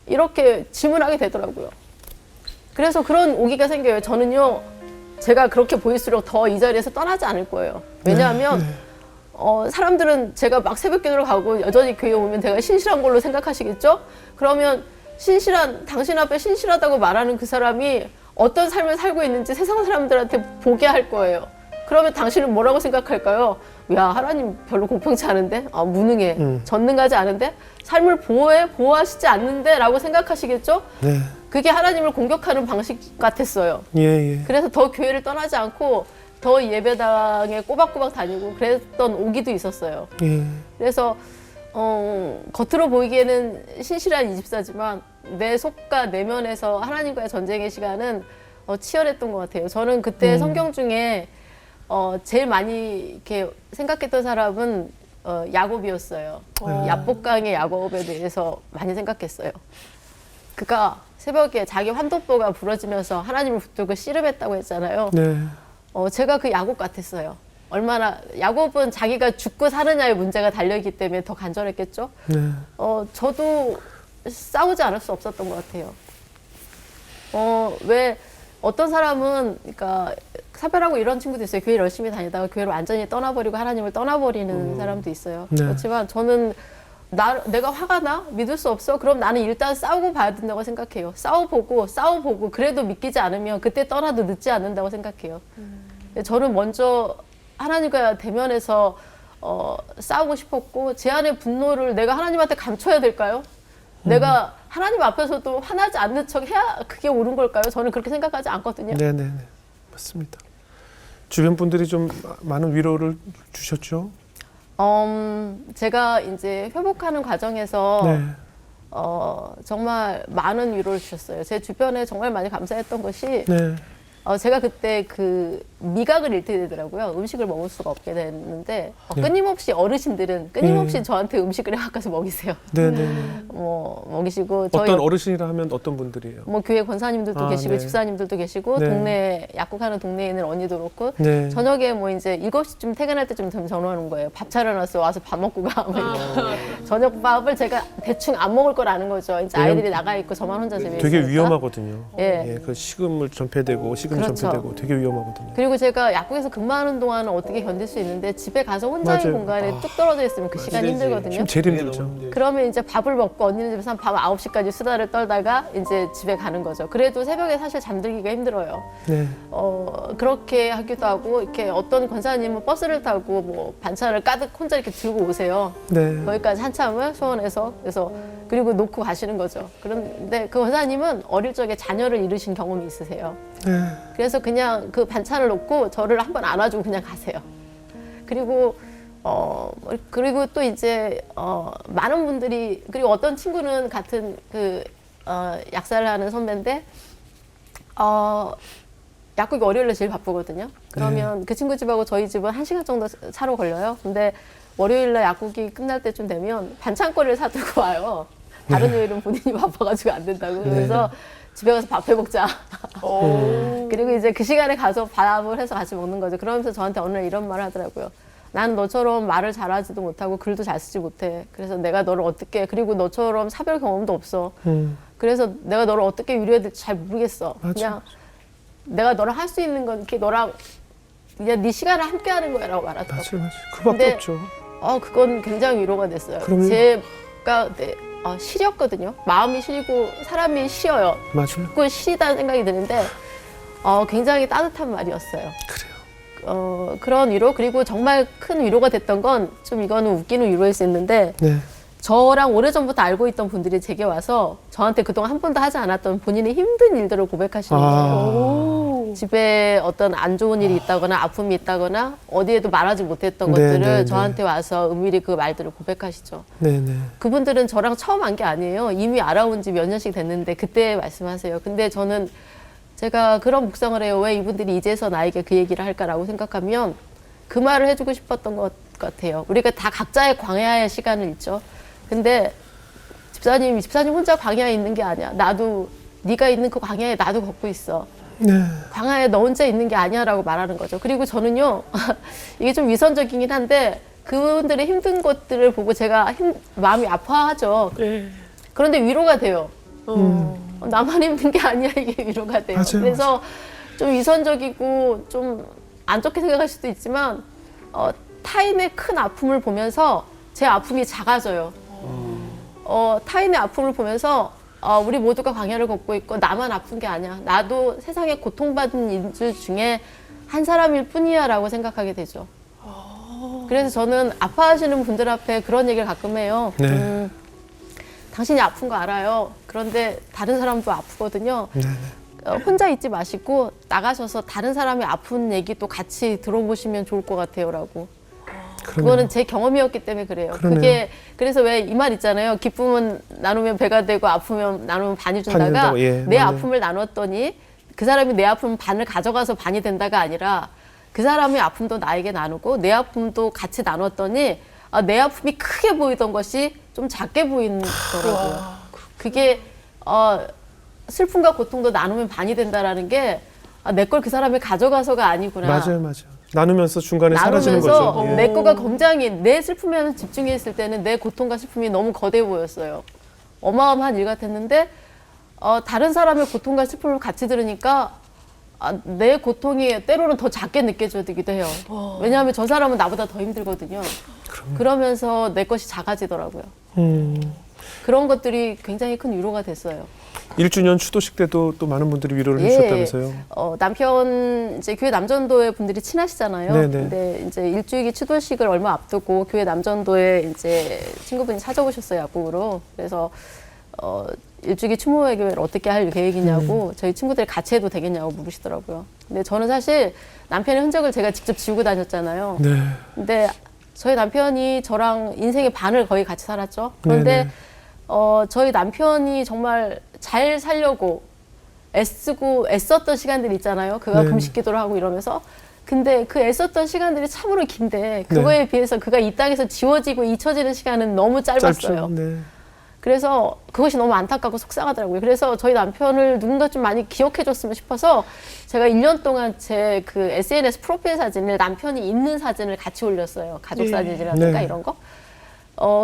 이렇게 질문하게 되더라고요. 그래서 그런 오기가 생겨요. 저는요, 제가 그렇게 보일수록 더 이 자리에서 떠나지 않을 거예요. 왜냐하면 사람들은 제가 막 새벽 기도를 가고 여전히 교회 오면 제가 신실한 걸로 생각하시겠죠? 그러면 당신 앞에 신실하다고 말하는 그 사람이 어떤 삶을 살고 있는지 세상 사람들한테 보게 할 거예요. 그러면 당신은 뭐라고 생각할까요? 야, 하나님 별로 공평치 않은데? 무능해. 전능하지 않은데? 삶을 보호하시지 않는데? 라고 생각하시겠죠? 네. 그게 하나님을 공격하는 방식 같았어요. 예. 그래서 더 교회를 떠나지 않고 더 예배당에 꼬박꼬박 다니고 그랬던 오기도 있었어요. 예. 그래서 겉으로 보이기에는 신실한 이집사지만 내 속과 내면에서 하나님과의 전쟁의 시간은 치열했던 것 같아요. 저는 그때 성경 중에 제일 많이 이렇게 생각했던 사람은 야곱이었어요. 야복강의 야곱에 대해서 많이 생각했어요. 그가 새벽에 자기 환도보가 부러지면서 하나님을 붙들고 씨름했다고 했잖아요. 네. 제가 그 야곱 같았어요. 얼마나 야곱은 자기가 죽고 사느냐의 문제가 달려있기 때문에 더 간절했겠죠. 네. 저도 싸우지 않을 수 없었던 것 같아요. 왜 어떤 사람은 그러니까 사별하고 이런 친구도 있어요. 교회 열심히 다니다가 교회를 완전히 떠나버리고 하나님을 떠나버리는 사람도 있어요. 네. 그렇지만 저는 내가 화가 나? 믿을 수 없어? 그럼 나는 일단 싸우고 봐야 된다고 생각해요. 싸워보고 그래도 믿기지 않으면 그때 떠나도 늦지 않는다고 생각해요. 저는 먼저 하나님과 대면해서 싸우고 싶었고 제 안의 분노를 내가 하나님한테 감춰야 될까요? 내가 하나님 앞에서도 화나지 않는 척 해야 그게 옳은 걸까요? 저는 그렇게 생각하지 않거든요. 네네네. 맞습니다. 주변 분들이 좀 많은 위로를 주셨죠? 제가 이제 회복하는 과정에서 네. 정말 많은 위로를 주셨어요. 제 주변에 정말 많이 감사했던 것이 네. 제가 그때 그 미각을 잃게 되더라고요. 음식을 먹을 수가 없게 됐는데 네. 끊임없이 어르신들은 끊임없이 저한테 음식을 해가서 먹이세요. 네네네. 먹이시고 저희 어떤 어르신이라 하면 어떤 분들이에요? 뭐 교회 권사님들도 계시고 네. 집사님들도 계시고 네. 동네 약국하는 동네에 있는 언니도 그렇고 네. 저녁에 뭐 이제 7시쯤 퇴근할 때쯤 전화 오는 거예요. 밥 차려놨어. 와서 밥 먹고 가. 뭐 이렇게. 저녁밥을 제가 대충 안 먹을 걸 아는 거죠. 이제 아이들이 나가 있고 저만 혼자 집에 되게 있으니까. 위험하거든요. 예. 그 식음을 전폐되고 식음이 그렇죠. 전폐되고 되게 위험하거든요. 그리고 제가 약국에서 근무하는 동안은 어떻게 견딜 수 있는데 집에 가서 혼자인 맞아요. 공간에 뚝 떨어져 있으면 그 시간이 힘들지. 힘들거든요. 지금 제일 힘들죠. 그러면 이제 밥을 먹고 언니네 집에서 밤 9시까지 수다를 떨다가 이제 집에 가는 거죠. 그래도 새벽에 사실 잠들기가 힘들어요. 네. 그렇게 하기도 하고 이렇게 어떤 권사님은 버스를 타고 뭐 반찬을 가득 혼자 이렇게 들고 오세요. 네. 거기까지 한참을 소원해서 그래서 그리고 놓고 가시는 거죠. 그런데 그 권사님은 어릴 적에 자녀를 잃으신 경험이 있으세요. 네. 그래서 그냥 그 반찬을 놓고 저를 한번 안아주고 그냥 가세요. 그리고 그리고 또 이제 많은 분들이 그리고 어떤 친구는 같은 그 약사를 하는 선배인데 약국이 월요일에 제일 바쁘거든요. 그러면 그 친구 집하고 저희 집은 1시간 정도 차로 걸려요. 근데 월요일날 약국이 끝날 때쯤 되면 반찬거리를 사들고 와요. 다른 요일은 본인이 바빠가지고 안 된다고. 그래서 집에 가서 밥 해먹자. 그리고 이제 그 시간에 가서 밥을 해서 같이 먹는 거죠. 그러면서 저한테 어느 날 이런 말을 하더라고요. 나는 너처럼 말을 잘하지도 못하고 글도 잘 쓰지 못해. 그래서 내가 너를 어떻게, 그리고 너처럼 사별 경험도 없어. 그래서 내가 너를 어떻게 위로해야 될지 잘 모르겠어. 맞아. 그냥 내가 너랑 할 수 있는 건 이렇게 너랑 그냥 네 시간을 함께 하는 거야라고 말하더라고요. 맞아요. 그밖에 근데 없죠. 그건 굉장히 위로가 됐어요. 그럼요. 제가 시렸거든요. 마음이 시리고 사람이 시려요. 맞아요. 그걸 시리다는 생각이 드는데 굉장히 따뜻한 말이었어요. 그래요. 그런 위로, 그리고 정말 큰 위로가 됐던 건 좀 이거는 웃기는 위로일 수 있는데 네. 저랑 오래전부터 알고 있던 분들이 제게 와서 저한테 그동안 한 번도 하지 않았던 본인의 힘든 일들을 고백하시는 거예요. 집에 어떤 안 좋은 일이 있다거나 아픔이 있다거나 어디에도 말하지 못했던 네, 것들을 네, 네. 저한테 와서 은밀히 그 말들을 고백하시죠. 네네. 그분들은 저랑 처음 한 게 아니에요. 이미 알아온 지 몇 년씩 됐는데 그때 말씀하세요. 근데 저는 제가 그런 묵상을 해요. 왜 이분들이 이제서 나에게 그 얘기를 할까라고 생각하면 그 말을 해주고 싶었던 것 같아요. 우리가 다 각자의 광야의 시간을 있죠. 근데 집사님 혼자 광야에 있는 게 아니야. 나도 네가 있는 그 광야에 나도 걷고 있어. 네. 광야에 너 혼자 있는 게 아니야라고 말하는 거죠. 그리고 저는요, 이게 좀 위선적이긴 한데 그분들의 힘든 것들을 보고 제가 마음이 아파하죠. 그런데 위로가 돼요. 나만 힘든 게 아니야, 이게 위로가 돼요. 맞아요, 그래서 좀 위선적이고 좀 안 좋게 생각할 수도 있지만 타인의 큰 아픔을 보면서 제 아픔이 작아져요. 타인의 아픔을 보면서 우리 모두가 광야를 걷고 있고 나만 아픈 게 아니야. 나도 세상에 고통받은 인들 중에 한 사람일 뿐이야 라고 생각하게 되죠. 그래서 저는 아파하시는 분들 앞에 그런 얘기를 가끔 해요. 네. 당신이 아픈 거 알아요. 그런데 다른 사람도 아프거든요. 네. 혼자 있지 마시고 나가셔서 다른 사람이 아픈 얘기도 같이 들어보시면 좋을 것 같아요 라고. 그거는 제 경험이었기 때문에 그래요. 그러네요. 그게 그래서 왜 이 말 있잖아요. 기쁨은 나누면 배가 되고 아프면 나누면 반이 준다가 준다고, 예, 내 맞아요. 아픔을 나눴더니 그 사람이 내 아픔 반을 가져가서 반이 된다가 아니라 그 사람의 아픔도 나에게 나누고 내 아픔도 같이 나눴더니 내 아픔이 크게 보이던 것이 좀 작게 보이더라고요. 그게 슬픔과 고통도 나누면 반이 된다라는 게 내 걸 그 사람이 가져가서가 아니구나. 맞아요. 나누면서 중간에 사라지는 나누면서 거죠. 예. 내 거가 굉장히 내 슬픔에 집중했을 때는 내 고통과 슬픔이 너무 거대 보였어요. 어마어마한 일 같았는데 다른 사람의 고통과 슬픔을 같이 들으니까 내 고통이 때로는 더 작게 느껴지기도 해요. 왜냐하면 저 사람은 나보다 더 힘들거든요. 그러면서 내 것이 작아지더라고요. 그런 것들이 굉장히 큰 위로가 됐어요. 1주년 추도식 때도 또 많은 분들이 위로를 해주셨다면서요. 남편 이제 교회 남전도의 분들이 친하시잖아요. 네네. 근데 이제 일주기 추도식을 얼마 앞두고 교회 남전도에 이제 친구분이 찾아오셨어요, 약국으로. 그래서 일주기 추모회 교회를 어떻게 할 계획이냐고 저희 친구들이 같이 해도 되겠냐고 물으시더라고요. 근데 저는 사실 남편의 흔적을 제가 직접 지우고 다녔잖아요. 네. 근데 저희 남편이 저랑 인생의 반을 거의 같이 살았죠. 그런데 네네. 저희 남편이 정말 잘 살려고 애썼던 시간들이 있잖아요. 그가 네. 금식 기도를 하고 이러면서. 근데 그 애썼던 시간들이 참으로 긴데 그거에 비해서 그가 이 땅에서 지워지고 잊혀지는 시간은 너무 짧았어요. 짧죠. 네. 그래서 그것이 너무 안타깝고 속상하더라고요. 그래서 저희 남편을 누군가 좀 많이 기억해 줬으면 싶어서 제가 1년 동안 제 그 SNS 프로필 사진을 남편이 있는 사진을 같이 올렸어요. 가족 사진이라든가 네. 이런 거.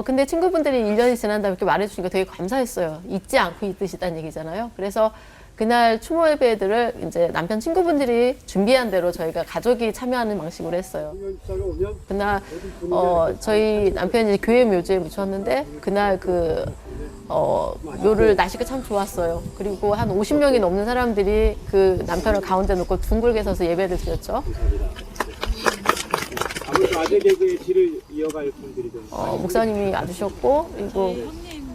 근데 친구분들이 1년이 지난 다음에 이렇게 말해주니까 되게 감사했어요. 잊지 않고 있으시다는 얘기잖아요. 그래서 그날 추모 예배들을 이제 남편 친구분들이 준비한 대로 저희가 가족이 참여하는 방식으로 했어요. 그날 저희 남편이 교회 묘지에 묻혔는데 그날 그 묘를 날씨가 참 좋았어요. 그리고 한 50명이 넘는 사람들이 그 남편을 가운데 놓고 둥글게 서서 예배를 드렸죠. 아무래도 아재 개그의 질을 이어갈 분들이 좀 목사님이 와주셨고 그리고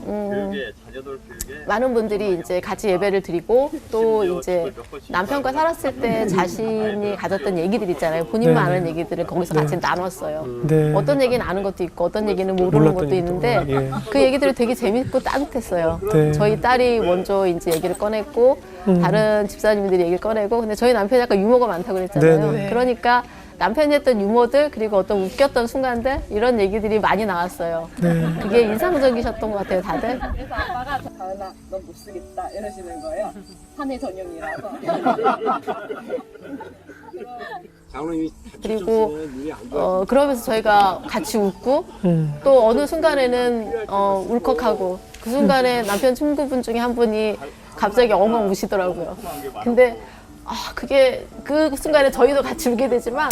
교육에 자녀들 교육에 많은 분들이 이제 같이 예배를 드리고 또 이제 남편과 살았을 때 자신이 가졌던 얘기들 있잖아요. 본인만 아는 얘기들을 거기서 같이 나눴어요. 네. 어떤 얘기는 아는 것도 있고 어떤 얘기는 모르는 몰랐던 것도 얘기도 있는데 예. 그 얘기들이 되게 재밌고 따뜻했어요. 네. 저희 딸이 먼저 이제 얘기를 꺼냈고 다른 집사님들이 얘기를 꺼내고 근데 저희 남편이 약간 유머가 많다고 그랬잖아요. 네, 네. 그러니까 남편이 했던 유머들 그리고 어떤 웃겼던 순간들 이런 얘기들이 많이 나왔어요. 그게 인상적이셨던 것 같아요, 다들. 그래서 아빠가 가은아 너 못 쓰겠다 이러시는 거예요. 사내 전용이라서. 장로님이 그리고 그러면서 저희가 같이 웃고 또 어느 순간에는 울컥하고 그 순간에 남편 친구분 중에 한 분이 갑자기 엉엉 우시더라고요. 근데 그게 그 순간에 저희도 같이 울게 되지만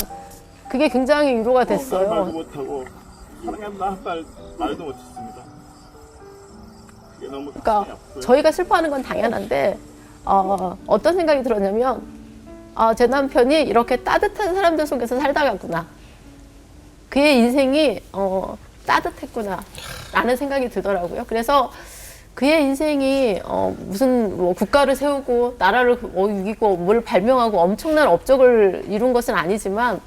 그게 굉장히 위로가 말도 됐어요. 못하고 사랑한다 한 말도 못했습니다. 그게 너무 가슴이 그러니까 아프고요. 저희가 슬퍼하는 건 당연한데 어떤 생각이 들었냐면 제 남편이 이렇게 따뜻한 사람들 속에서 살다가구나. 그의 인생이 따뜻했구나 라는 생각이 들더라고요. 그래서 그의 인생이 무슨 뭐 국가를 세우고 나라를 이기고 뭘 발명하고 엄청난 업적을 이룬 것은 아니지만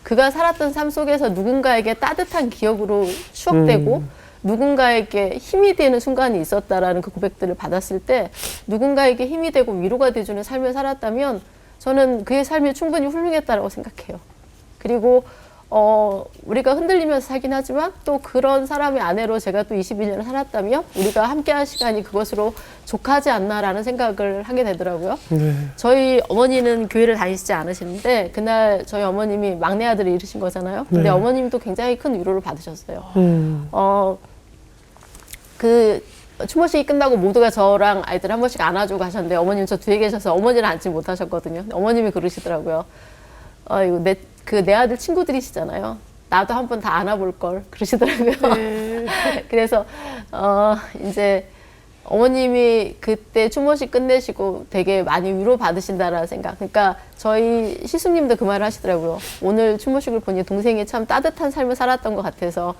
그가 살았던 삶 속에서 누군가에게 따뜻한 기억으로 추억되고 누군가에게 힘이 되는 순간이 있었다라는 그 고백들을 받았을 때 누군가에게 힘이 되고 위로가 돼주는 삶을 살았다면 저는 그의 삶이 충분히 훌륭했다라고 생각해요. 그리고 우리가 흔들리면서 살긴 하지만 또 그런 사람의 아내로 제가 또 21년을 살았다면 우리가 함께한 시간이 그것으로 족하지 않나라는 생각을 하게 되더라고요. 네. 저희 어머니는 교회를 다니시지 않으시는데 그날 저희 어머님이 막내 아들을 잃으신 거잖아요. 근데 네. 어머님도 굉장히 큰 위로를 받으셨어요. 그 추모식이 끝나고 모두가 저랑 아이들 한 번씩 안아주고 가셨는데 어머님 저 뒤에 계셔서 어머니를 안지 못하셨거든요. 어머님이 그러시더라고요. 이거 내 아들 친구들이시잖아요. 나도 한번 다 안아볼 걸 그러시더라고요. 네. 그래서 이제 어머님이 그때 추모식 끝내시고 되게 많이 위로 받으신다라는 생각. 그러니까 저희 시수님도 그 말을 하시더라고요. 오늘 추모식을 보니 동생이 참 따뜻한 삶을 살았던 것 같아서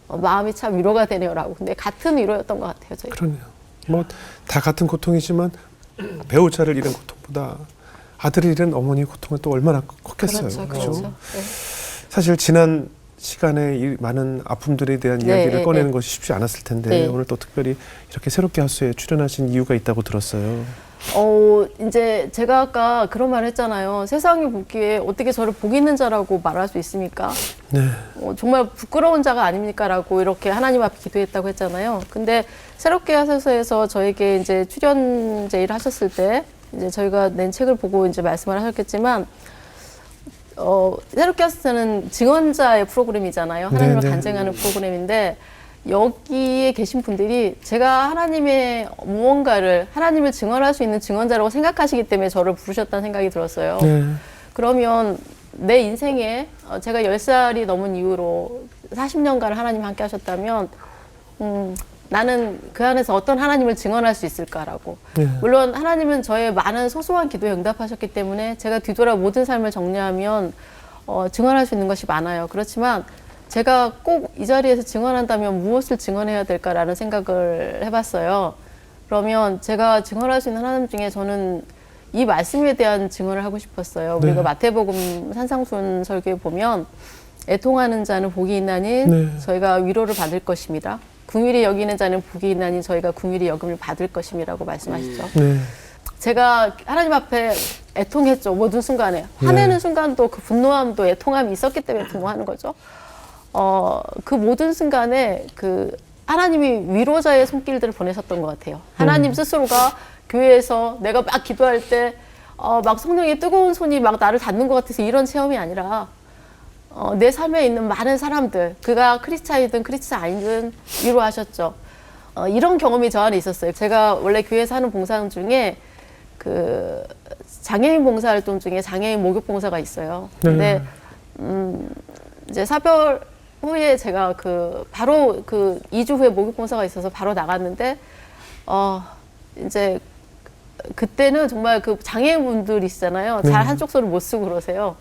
마음이 참 위로가 되네요라고. 근데 같은 위로였던 것 같아요. 저희. 그러네요. 뭐 다 같은 고통이지만 배우자를 잃은 고통보다 아들을 잃은 어머니의 고통은 또 얼마나 컸겠어요. 그렇죠. 그죠? 네. 사실 지난 시간에 이 많은 아픔들에 대한 네, 이야기를 네, 꺼내는 네. 것이 쉽지 않았을 텐데 네. 오늘 또 특별히 이렇게 새롭게 하수에 출연하신 이유가 있다고 들었어요. 이제 제가 아까 그런 말 했잖아요. 세상이 보기에 어떻게 저를 복 있는 자라고 말할 수 있습니까? 네. 정말 부끄러운 자가 아닙니까라고 이렇게 하나님 앞에 기도했다고 했잖아요. 근데 새롭게 하소서에서 저에게 이제 출연 제의를 하셨을 때 이제 저희가 낸 책을 보고 이제 말씀을 하셨겠지만 새롭게 하소서는 증언자의 프로그램이잖아요. 하나님을 네, 네. 간증하는 프로그램인데 여기에 계신 분들이 제가 하나님의 무언가를 하나님을 증언할 수 있는 증언자라고 생각하시기 때문에 저를 부르셨다는 생각이 들었어요. 네. 그러면 내 인생에 제가 10살이 넘은 이후로 40년간 하나님 함께 하셨다면 나는 그 안에서 어떤 하나님을 증언할 수 있을까라고. 네. 물론 하나님은 저의 많은 소소한 기도에 응답하셨기 때문에 제가 뒤돌아 모든 삶을 정리하면 증언할 수 있는 것이 많아요. 그렇지만 제가 꼭 이 자리에서 증언한다면 무엇을 증언해야 될까라는 생각을 해봤어요. 그러면 제가 증언할 수 있는 하나님 중에 저는 이 말씀에 대한 증언을 하고 싶었어요. 네. 우리가 마태복음 산상순 설교에 보면 애통하는 자는 복이 있나니 네. 저희가 위로를 받을 것입니다. 긍휼히 여기는 자는 복이 있나니 저희가 긍휼히 여김을 받을 것임이라고 말씀하시죠. 네. 제가 하나님 앞에 애통했죠. 모든 순간에. 화내는 순간도 그 분노함도 애통함이 있었기 때문에 분노하는 거죠. 그 모든 순간에 그 하나님이 위로자의 손길들을 보내셨던 것 같아요. 하나님 스스로가 교회에서 내가 막 기도할 때 막 성령의 뜨거운 손이 막 나를 닿는 것 같아서 이런 체험이 아니라 내 삶에 있는 많은 사람들, 그가 크리스찬이든 크리스찬 아니든 위로하셨죠. 이런 경험이 저 안에 있었어요. 제가 원래 교회에서 하는 봉사 중에 그 장애인 봉사활동 중에 장애인 목욕 봉사가 있어요. 근데 이제 사별 후에 제가 바로 2주 후에 목욕 봉사가 있어서 바로 나갔는데 이제 그때는 정말 그 장애인분들이시잖아요. 잘 한쪽 손을 못 쓰고 그러세요.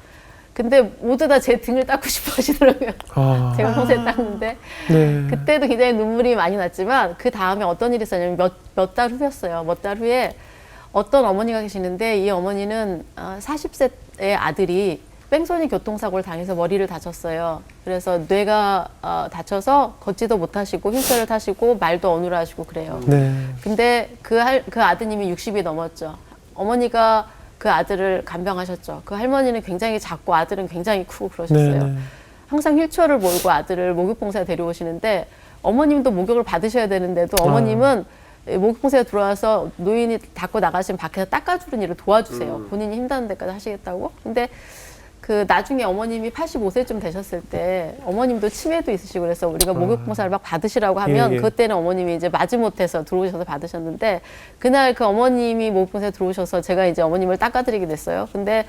근데 모두 다 제 등을 닦고 싶어 하시더라고요. 아, 제가 평소에 닦는데. 네. 그때도 굉장히 눈물이 많이 났지만 그 다음에 어떤 일이 있었냐면 몇 달 후였어요. 몇 달 후에 어떤 어머니가 계시는데 이 어머니는 40세의 아들이 뺑소니 교통사고를 당해서 머리를 다쳤어요. 그래서 뇌가 다쳐서 걷지도 못하시고 휠체어를 타시고 말도 어눌하시고 그래요. 네. 근데 그 아드님이 60이 넘었죠. 어머니가 그 아들을 간병하셨죠. 그 할머니는 굉장히 작고 아들은 굉장히 크고 그러셨어요. 네. 항상 휠체어를 몰고 아들을 목욕봉사에 데려오시는데 어머님도 목욕을 받으셔야 되는데도 어머님은 목욕봉사에 들어와서 노인이 닦고 나가시면 밖에서 닦아주는 일을 도와주세요. 본인이 힘드는 데까지 하시겠다고. 근데 그 나중에 어머님이 85세쯤 되셨을 때 어머님도 치매도 있으시고 그래서 우리가 목욕봉사를 막 받으시라고 하면 예, 예. 그때는 어머님이 이제 마지못해서 들어오셔서 받으셨는데 그날 그 어머님이 목욕봉사에 들어오셔서 제가 이제 어머님을 닦아드리게 됐어요. 근데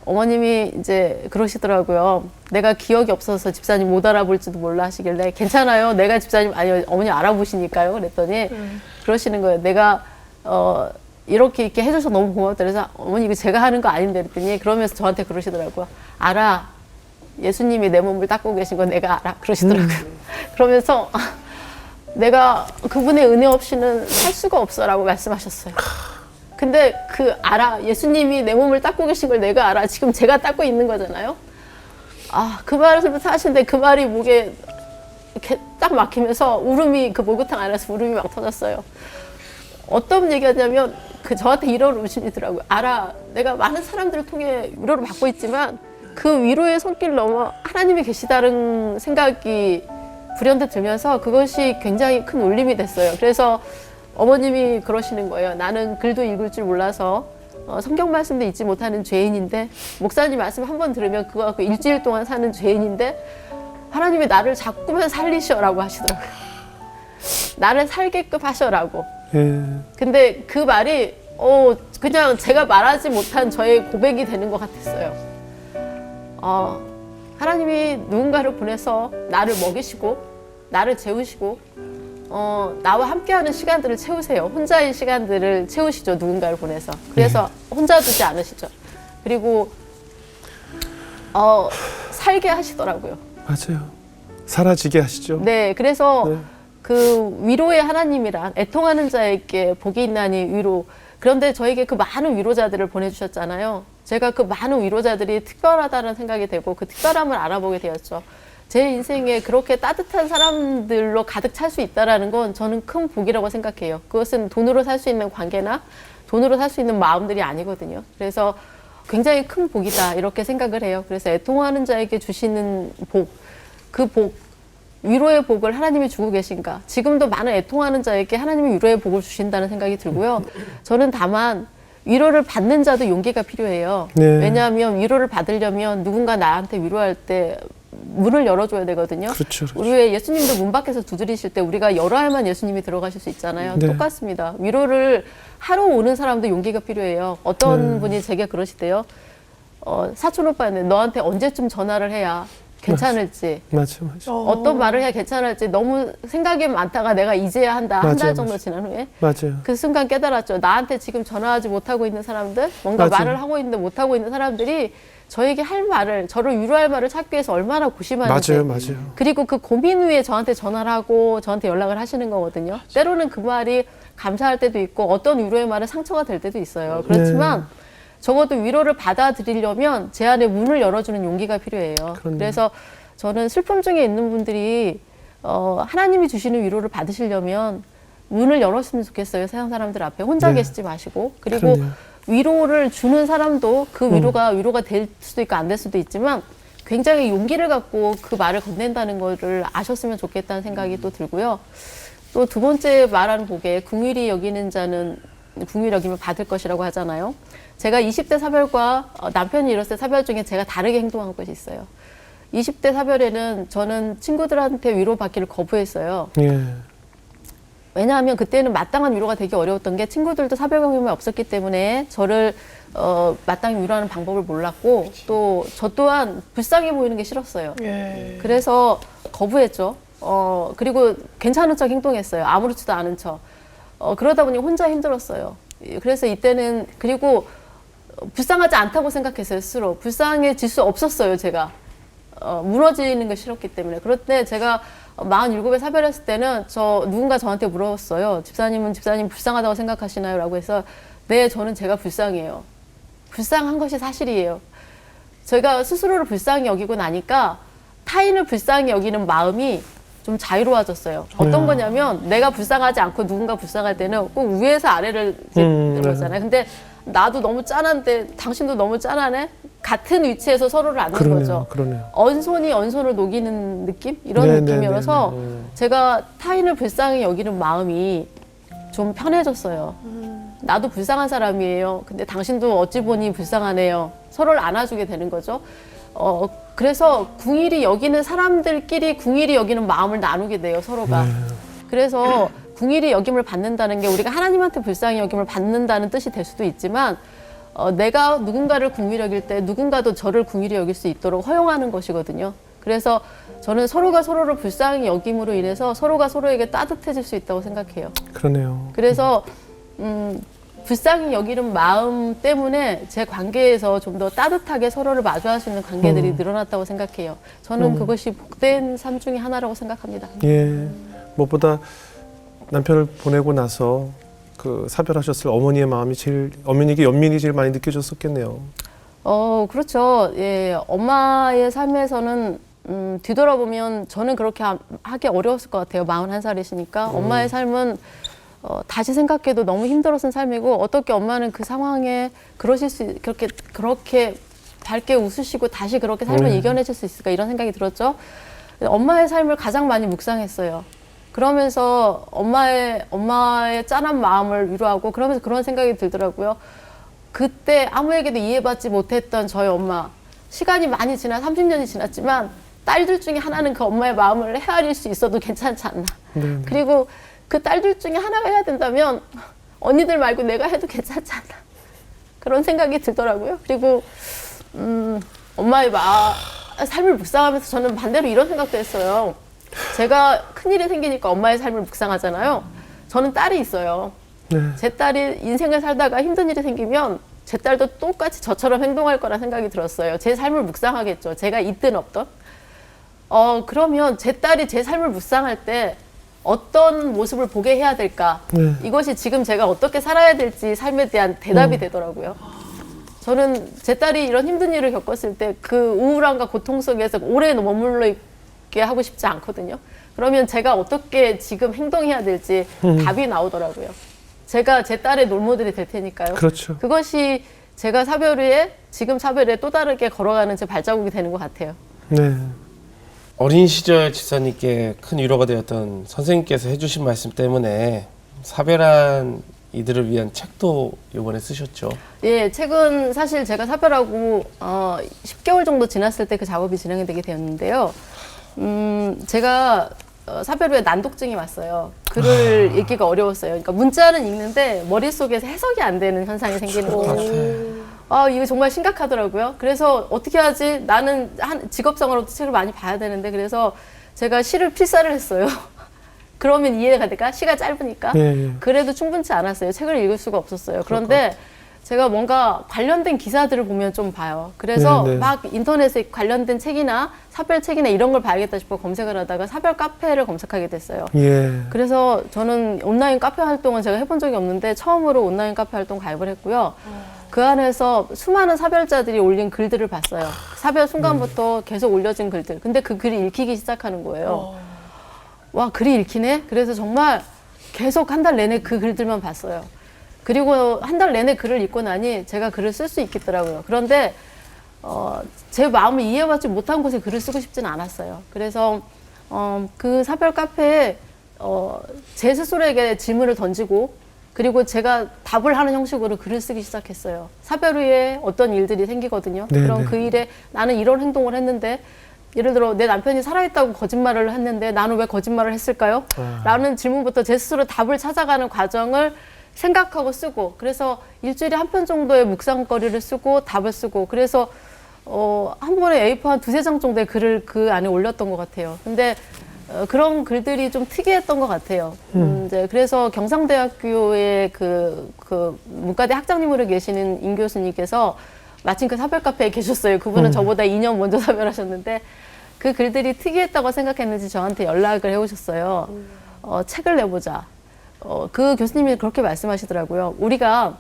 어머님이 이제 그러시더라고요. 내가 기억이 없어서 집사님 못 알아볼지도 몰라 하시길래 괜찮아요. 내가 집사님 아니요 어머니 알아보시니까요. 그랬더니 그러시는 거예요. 내가 이렇게 해줘서 너무 고맙다. 그래서 어머니 이거 제가 하는 거 아닌데 그랬더니 그러면서 저한테 그러시더라고요. 알아. 예수님이 내 몸을 닦고 계신 거 내가 알아. 그러시더라고요. 그러면서 내가 그분의 은혜 없이는 살 수가 없어라고 말씀하셨어요. 근데 알아. 예수님이 내 몸을 닦고 계신 걸 내가 알아. 지금 제가 닦고 있는 거잖아요. 그 말을 하시는데 그 말이 목에 이렇게 딱 막히면서 울음이 그 목욕탕 안에서 울음이 막 터졌어요. 어떤 얘기하냐면 저한테 이런 웃음이더라고요. 알아. 내가 많은 사람들을 통해 위로를 받고 있지만 그 위로의 손길 넘어 하나님이 계시다는 생각이 불현듯 들면서 그것이 굉장히 큰 울림이 됐어요. 그래서 어머님이 그러시는 거예요. 나는 글도 읽을 줄 몰라서 성경 말씀도 읽지 못하는 죄인인데 목사님 말씀 한 번 들으면 그거 갖고 일주일 동안 사는 죄인인데 하나님이 나를 자꾸만 살리셔라고 하시더라고요. 나를 살게끔 하셔라고. 예. 근데 그 말이 그냥 제가 말하지 못한 저의 고백이 되는 것 같았어요. 하나님이 누군가를 보내서 나를 먹이시고 나를 재우시고 나와 함께하는 시간들을 채우세요. 혼자인 시간들을 채우시죠. 누군가를 보내서. 그래서 혼자 두지 않으시죠. 그리고 살게 하시더라고요. 맞아요. 사라지게 하시죠. 네, 그래서 네. 그 위로의 하나님이란 애통하는 자에게 복이 있나니 위로. 그런데 저에게 그 많은 위로자들을 보내주셨잖아요. 제가 그 많은 위로자들이 특별하다는 생각이 되고 그 특별함을 알아보게 되었죠. 제 인생에 그렇게 따뜻한 사람들로 가득 찰 수 있다는 건 저는 큰 복이라고 생각해요. 그것은 돈으로 살 수 있는 관계나 돈으로 살 수 있는 마음들이 아니거든요. 그래서 굉장히 큰 복이다 이렇게 생각을 해요. 그래서 애통하는 자에게 주시는 복, 그 복, 위로의 복을 하나님이 주고 계신가. 지금도 많은 애통하는 자에게 하나님이 위로의 복을 주신다는 생각이 들고요. 저는 다만 위로를 받는 자도 용기가 필요해요. 네. 왜냐하면 위로를 받으려면 누군가 나한테 위로할 때 문을 열어줘야 되거든요. 그렇죠. 우리 왜 예수님도 문 밖에서 두드리실 때 우리가 열어야만 예수님이 들어가실 수 있잖아요. 네. 똑같습니다. 위로를 하러 오는 사람도 용기가 필요해요. 어떤 분이 제게 그러시대요. 사촌 오빠는 너한테 언제쯤 전화를 해야 괜찮을지, 맞아. 어떤 말을 해야 괜찮을지 너무 생각이 많다가 내가 이제야 한다. 한 달 맞아요, 정도 맞아요. 지난 후에 맞아요. 그 순간 깨달았죠. 나한테 지금 전화하지 못하고 있는 사람들, 뭔가 맞아요. 말을 하고 있는데 못하고 있는 사람들이 저에게 할 말을, 저를 위로할 말을 찾기 위해서 얼마나 고심하는지. 맞아요. 그리고 그 고민 후에 저한테 전화를 하고 저한테 연락을 하시는 거거든요. 때로는 그 말이 감사할 때도 있고 어떤 위로의 말은 상처가 될 때도 있어요. 그렇지만 적어도 위로를 받아들이려면 제 안에 문을 열어주는 용기가 필요해요. 그렇네요. 그래서 저는 슬픔 중에 있는 분들이 하나님이 주시는 위로를 받으시려면 문을 열었으면 좋겠어요. 세상 사람들 앞에 혼자 네. 계시지 마시고. 그리고 그렇네요. 위로를 주는 사람도 그 위로가 될 수도 있고 안 될 수도 있지만 굉장히 용기를 갖고 그 말을 건넨다는 거를 아셨으면 좋겠다는 생각이 또 들고요. 또 두 번째 말하는 복에 긍휼히 여기는 자는 긍휼히 여기면 받을 것이라고 하잖아요. 제가 20대 사별과 남편이 이뤘을 때 사별 중에 제가 다르게 행동한 것이 있어요. 20대 사별에는 저는 친구들한테 위로받기를 거부했어요. 예. 왜냐하면 그때는 마땅한 위로가 되게 어려웠던 게 친구들도 사별 경험이 없었기 때문에 저를 마땅히 위로하는 방법을 몰랐고 또 저 또한 불쌍해 보이는 게 싫었어요. 그래서 거부했죠. 그리고 괜찮은 척 행동했어요. 아무렇지도 않은 척. 그러다 보니 혼자 힘들었어요. 그래서 이때는 그리고 불쌍하지 않다고 생각했어요, 스스로. 불쌍해질 수 없었어요, 제가. 무너지는 게 싫었기 때문에. 그런데 제가 47에 사별했을 때는 누군가 저한테 물어봤어요. 집사님 불쌍하다고 생각하시나요? 라고 해서 네, 저는 제가 불쌍해요. 불쌍한 것이 사실이에요. 제가 스스로를 불쌍히 여기고 나니까 타인을 불쌍히 여기는 마음이 좀 자유로워졌어요. 어떤 거냐면 내가 불쌍하지 않고 누군가 불쌍할 때는 꼭 위에서 아래를 그러잖아요. 근데 나도 너무 짠한데 당신도 너무 짠하네? 같은 위치에서 서로를 안는 거죠. 그러네요. 언손이 언손을 녹이는 느낌? 이런 네, 느낌이어서 네, 네, 네. 제가 타인을 불쌍히 여기는 마음이 좀 편해졌어요. 나도 불쌍한 사람이에요. 근데 당신도 어찌 보니 불쌍하네요. 서로를 안아주게 되는 거죠. 그래서 궁일이 여기는 사람들끼리 궁일이 여기는 마음을 나누게 돼요, 서로가. 그래서 궁일이 여김을 받는다는 게 우리가 하나님한테 불쌍히 여김을 받는다는 뜻이 될 수도 있지만 내가 누군가를 궁일이 여길 때 누군가도 저를 궁일이 여길 수 있도록 허용하는 것이거든요. 그래서 저는 서로가 서로를 불쌍히 여김으로 인해서 서로가 서로에게 따뜻해질 수 있다고 생각해요. 그러네요. 그래서 불쌍히 여기는 마음 때문에 제 관계에서 좀 더 따뜻하게 서로를 마주할 수 있는 관계들이 늘어났다고 생각해요. 저는 그것이 복된 삶 중에 하나라고 생각합니다. 예. 무엇보다 남편을 보내고 나서 그 사별하셨을 어머니의 마음이 어머니에게 연민이 제일 많이 느껴졌었겠네요. 그렇죠. 예, 엄마의 삶에서는 뒤돌아보면 저는 그렇게 하기 어려웠을 것 같아요. 41살이시니까. 엄마의 삶은 다시 생각해도 너무 힘들었던 삶이고 어떻게 엄마는 그 상황에 그렇게 밝게 웃으시고 다시 그렇게 삶을 이겨내실 수 있을까 이런 생각이 들었죠. 엄마의 삶을 가장 많이 묵상했어요. 그러면서 엄마의 짠한 마음을 위로하고 그러면서 그런 생각이 들더라고요. 그때 아무에게도 이해받지 못했던 저희 엄마, 시간이 많이 30년이 지났지만 딸들 중에 하나는 그 엄마의 마음을 헤아릴 수 있어도 괜찮지 않나. 네. 그리고 그 딸들 중에 하나가 해야 된다면 언니들 말고 내가 해도 괜찮지 않나. 그런 생각이 들더라고요. 그리고 엄마의 삶을 묵상하면서 저는 반대로 이런 생각도 했어요. 제가 큰일이 생기니까 엄마의 삶을 묵상하잖아요. 저는 딸이 있어요. 네. 제 딸이 인생을 살다가 힘든 일이 생기면 제 딸도 똑같이 저처럼 행동할 거라 생각이 들었어요. 제 삶을 묵상하겠죠. 제가 있든 없든. 그러면 제 딸이 제 삶을 묵상할 때 어떤 모습을 보게 해야 될까? 네. 이것이 지금 제가 어떻게 살아야 될지 삶에 대한 대답이 되더라고요. 저는 제 딸이 이런 힘든 일을 겪었을 때 그 우울함과 고통 속에서 오래 머물러 있게 하고 싶지 않거든요. 그러면 제가 어떻게 지금 행동해야 될지 답이 나오더라고요. 제가 제 딸의 롤모델이 될 테니까요. 그렇죠. 그것이 제가 지금 사별에 또 다르게 걸어가는 제 발자국이 되는 것 같아요. 네. 어린 시절 집사님께 큰 위로가 되었던 선생님께서 해주신 말씀 때문에 사별한 이들을 위한 책도 이번에 쓰셨죠. 예, 책은 사실 제가 사별하고 10개월 정도 지났을 때 그 작업이 진행이 되게 되었는데요. 제가 사별 후에 난독증이 왔어요. 글을 읽기가 어려웠어요. 그러니까 문자는 읽는데 머릿속에서 해석이 안 되는 현상이 생기는 거예요. 이거 정말 심각하더라고요. 그래서 어떻게 하지? 나는 직업상으로도 책을 많이 봐야 되는데 그래서 제가 시를 필사를 했어요. 그러면 이해가 될까? 시가 짧으니까. 예. 그래도 충분치 않았어요. 책을 읽을 수가 없었어요. 그런데 제가 뭔가 관련된 기사들을 보면 좀 봐요. 그래서 네. 막 인터넷에 관련된 책이나 사별 책이나 이런 걸 봐야겠다 싶어 검색을 하다가 사별 카페를 검색하게 됐어요. 예. 그래서 저는 온라인 카페 활동은 제가 해본 적이 없는데 처음으로 온라인 카페 활동 가입을 했고요. 그 안에서 수많은 사별자들이 올린 글들을 봤어요. 사별 순간부터 계속 올려진 글들. 근데 그 글이 읽히기 시작하는 거예요. 와, 글이 읽히네? 그래서 정말 계속 한 달 내내 그 글들만 봤어요. 그리고 한 달 내내 글을 읽고 나니 제가 글을 쓸 수 있겠더라고요. 그런데 제 마음을 이해받지 못한 곳에 글을 쓰고 싶지는 않았어요. 그래서 그 사별 카페에 제 스스로에게 질문을 던지고 그리고 제가 답을 하는 형식으로 글을 쓰기 시작했어요. 사별 후에 어떤 일들이 생기거든요. 네, 그럼 네. 그 일에 나는 이런 행동을 했는데 예를 들어 내 남편이 살아있다고 거짓말을 했는데 나는 왜 거짓말을 했을까요? 라는 질문부터 제 스스로 답을 찾아가는 과정을 생각하고 쓰고 그래서 일주일에 한 편 정도의 묵상거리를 쓰고 답을 쓰고 그래서 한 번에 A4 한 2-3장 정도의 글을 그 안에 올렸던 것 같아요. 근데 그런 글들이 좀 특이했던 것 같아요. 이제 그래서 경상대학교의 그 문과대 학장님으로 계시는 임 교수님께서 마침 그 사별 카페에 계셨어요. 그분은 저보다 2년 먼저 사별하셨는데 그 글들이 특이했다고 생각했는지 저한테 연락을 해오셨어요. 책을 내보자. 그 교수님이 그렇게 말씀하시더라고요. 우리가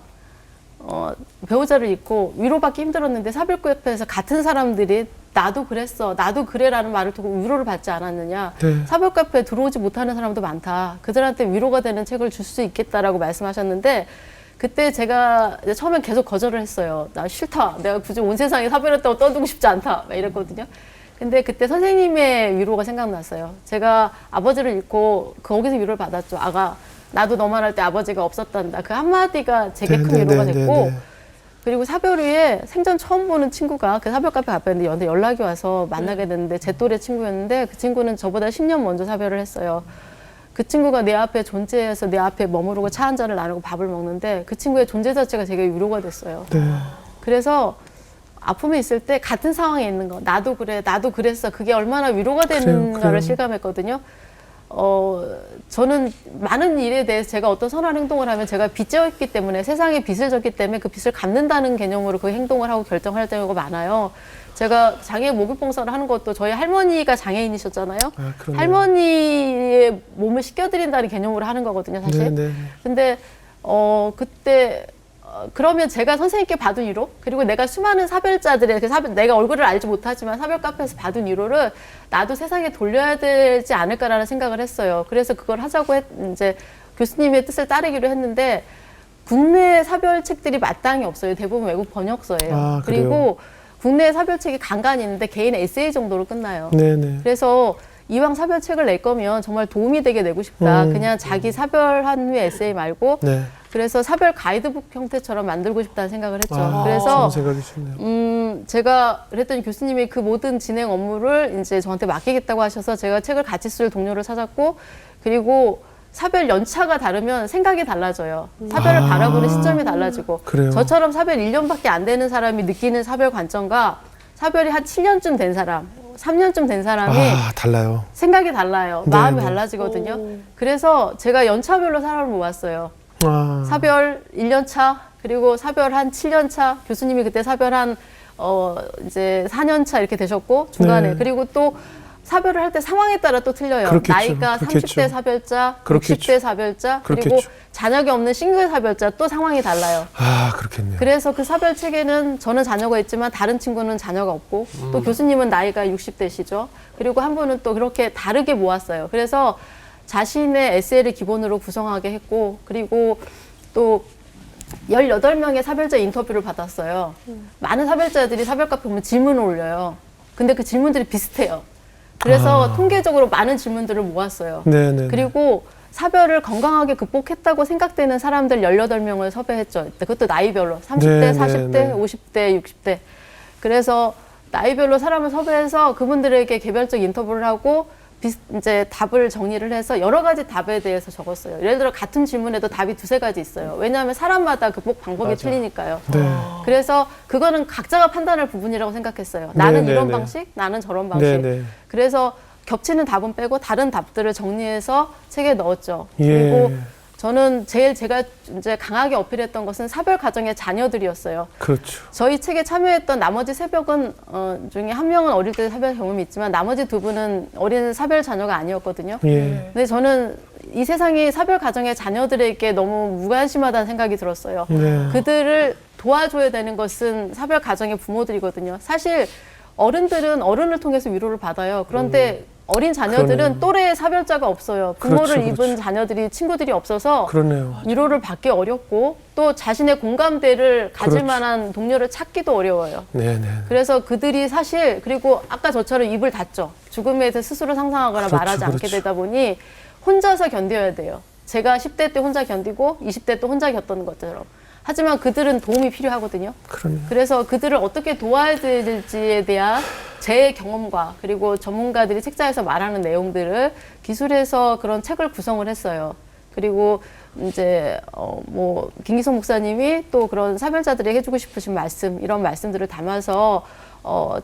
배우자를 잃고 위로받기 힘들었는데 사별카페에서 같은 사람들이 나도 그랬어, 나도 그래라는 말을 듣고 위로를 받지 않았느냐. 네. 사별카페에 들어오지 못하는 사람도 많다. 그들한테 위로가 되는 책을 줄 수 있겠다라고 말씀하셨는데 그때 제가 이제 처음엔 계속 거절을 했어요. 나 싫다. 내가 굳이 온 세상에 사별했다고 떠들고 싶지 않다. 막 이랬거든요. 근데 그때 선생님의 위로가 생각났어요. 제가 아버지를 잃고 거기서 위로를 받았죠. 아가, 나도 너만 할 때 아버지가 없었단다. 그 한마디가 제게 큰 위로가 됐고 그리고 사별 후에 생전 처음 보는 친구가 그 사별 카페 앞에 있는데 저한테 연락이 와서 만나게 됐는데 제 또래 친구였는데 그 친구는 저보다 10년 먼저 사별을 했어요. 그 친구가 내 앞에 존재해서 내 앞에 머무르고 차 한 잔을 나누고 밥을 먹는데 그 친구의 존재 자체가 제게 위로가 됐어요. 그래서 아픔이 있을 때 같은 상황에 있는 거, 나도 그래, 나도 그랬어. 그게 얼마나 위로가 되는가를 실감했거든요. 저는 많은 일에 대해서 제가 어떤 선한 행동을 하면 제가 빚졌기 때문에 세상에 빚을 졌기 때문에 그 빚을 갚는다는 개념으로 그 행동을 하고 결정할 때가 많아요. 제가 장애 목욕봉사를 하는 것도 저희 할머니가 장애인이셨잖아요. 할머니의 몸을 씻겨드린다는 개념으로 하는 거거든요, 사실. 근데 그때 그러면 제가 선생님께 받은 위로 그리고 내가 수많은 사별자들의 내가 얼굴을 알지 못하지만 사별 카페에서 받은 위로를 나도 세상에 돌려야 되지 않을까라는 생각을 했어요. 그래서 그걸 하자고 이제 교수님의 뜻을 따르기로 했는데 국내 사별책들이 마땅히 없어요. 대부분 외국 번역서예요. 그리고 국내 사별책이 간간히 있는데 개인 에세이 정도로 끝나요. 그래서 이왕 사별책을 낼 거면 정말 도움이 되게 내고 싶다. 그냥 자기 사별한 후에 에세이 말고 그래서 사별 가이드북 형태처럼 만들고 싶다는 생각을 했죠. 그래서 제가 그랬더니 교수님이 그 모든 진행 업무를 이제 저한테 맡기겠다고 하셔서 제가 책을 같이 쓸 동료를 찾았고 그리고 사별 연차가 다르면 생각이 달라져요. 사별을 바라보는 시점이 달라지고 저처럼 사별 1년밖에 안 되는 사람이 느끼는 사별 관점과 사별이 한 7년쯤 된 사람 3년쯤 된 사람이 달라요. 생각이 달라요. 마음이 달라지거든요. 그래서 제가 연차별로 사람을 모았어요. 사별 1년 차, 그리고 사별 한 7년 차, 교수님이 그때 사별 한 이제 4년 차 이렇게 되셨고 중간에 그리고 또 사별을 할 때 상황에 따라 또 틀려요. 나이가 30대 사별자, 60대 사별자, 그리고 자녀가 없는 싱글 사별자 또 상황이 달라요. 그렇겠네요. 그래서 그 사별 책에는 저는 자녀가 있지만 다른 친구는 자녀가 없고 또 교수님은 나이가 60대시죠. 그리고 한 분은 또 그렇게 다르게 모았어요. 그래서 자신의 에세이를 기본으로 구성하게 했고 그리고 또 18명의 사별자 인터뷰를 받았어요. 많은 사별자들이 사별 카페 보면 질문을 올려요. 근데 그 질문들이 비슷해요. 그래서 통계적으로 많은 질문들을 모았어요. 그리고 사별을 건강하게 극복했다고 생각되는 사람들 18명을 섭외했죠. 그것도 나이별로 30대, 40대, 50대, 60대. 그래서 나이별로 사람을 섭외해서 그분들에게 개별적 인터뷰를 하고 이제 답을 정리를 해서 여러 가지 답에 대해서 적었어요. 예를 들어 같은 질문에도 답이 2-3가지 있어요. 왜냐하면 사람마다 극복 방법이 틀리니까요. 그래서 그거는 각자가 판단할 부분이라고 생각했어요. 나는 이런 방식, 나는 저런 방식. 그래서 겹치는 답은 빼고 다른 답들을 정리해서 책에 넣었죠. 그리고 저는 제가 이제 강하게 어필했던 것은 사별 가정의 자녀들이었어요. 저희 책에 참여했던 나머지 3명은 중에 한 명은 어릴 때 사별 경험이 있지만 나머지 2분은 어린 사별 자녀가 아니었거든요. 근데 저는 이 세상이 사별 가정의 자녀들에게 너무 무관심하다는 생각이 들었어요. 그들을 도와줘야 되는 것은 사별 가정의 부모들이거든요. 사실 어른들은 어른을 통해서 위로를 받아요. 그런데 어린 자녀들은 또래의 사별자가 없어요. 부모를 입은 자녀들이 친구들이 없어서 위로를 받기 어렵고 또 자신의 공감대를 가질 만한 동료를 찾기도 어려워요. 그래서 그들이 사실 그리고 아까 저처럼 입을 닫죠. 죽음에 대해 스스로 상상하거나 말하지 않게 되다 보니 혼자서 견뎌야 돼요. 제가 10대 때 혼자 견디고 20대 때 혼자 겪었던 것처럼. 하지만 그들은 도움이 필요하거든요. 그래서 그들을 어떻게 도와야 될지에 대한 제 경험과 그리고 전문가들이 책자에서 말하는 내용들을 기술해서 그런 책을 구성을 했어요. 그리고 이제 뭐 김기성 목사님이 또 그런 사별자들에게 해주고 싶으신 말씀 이런 말씀들을 담아서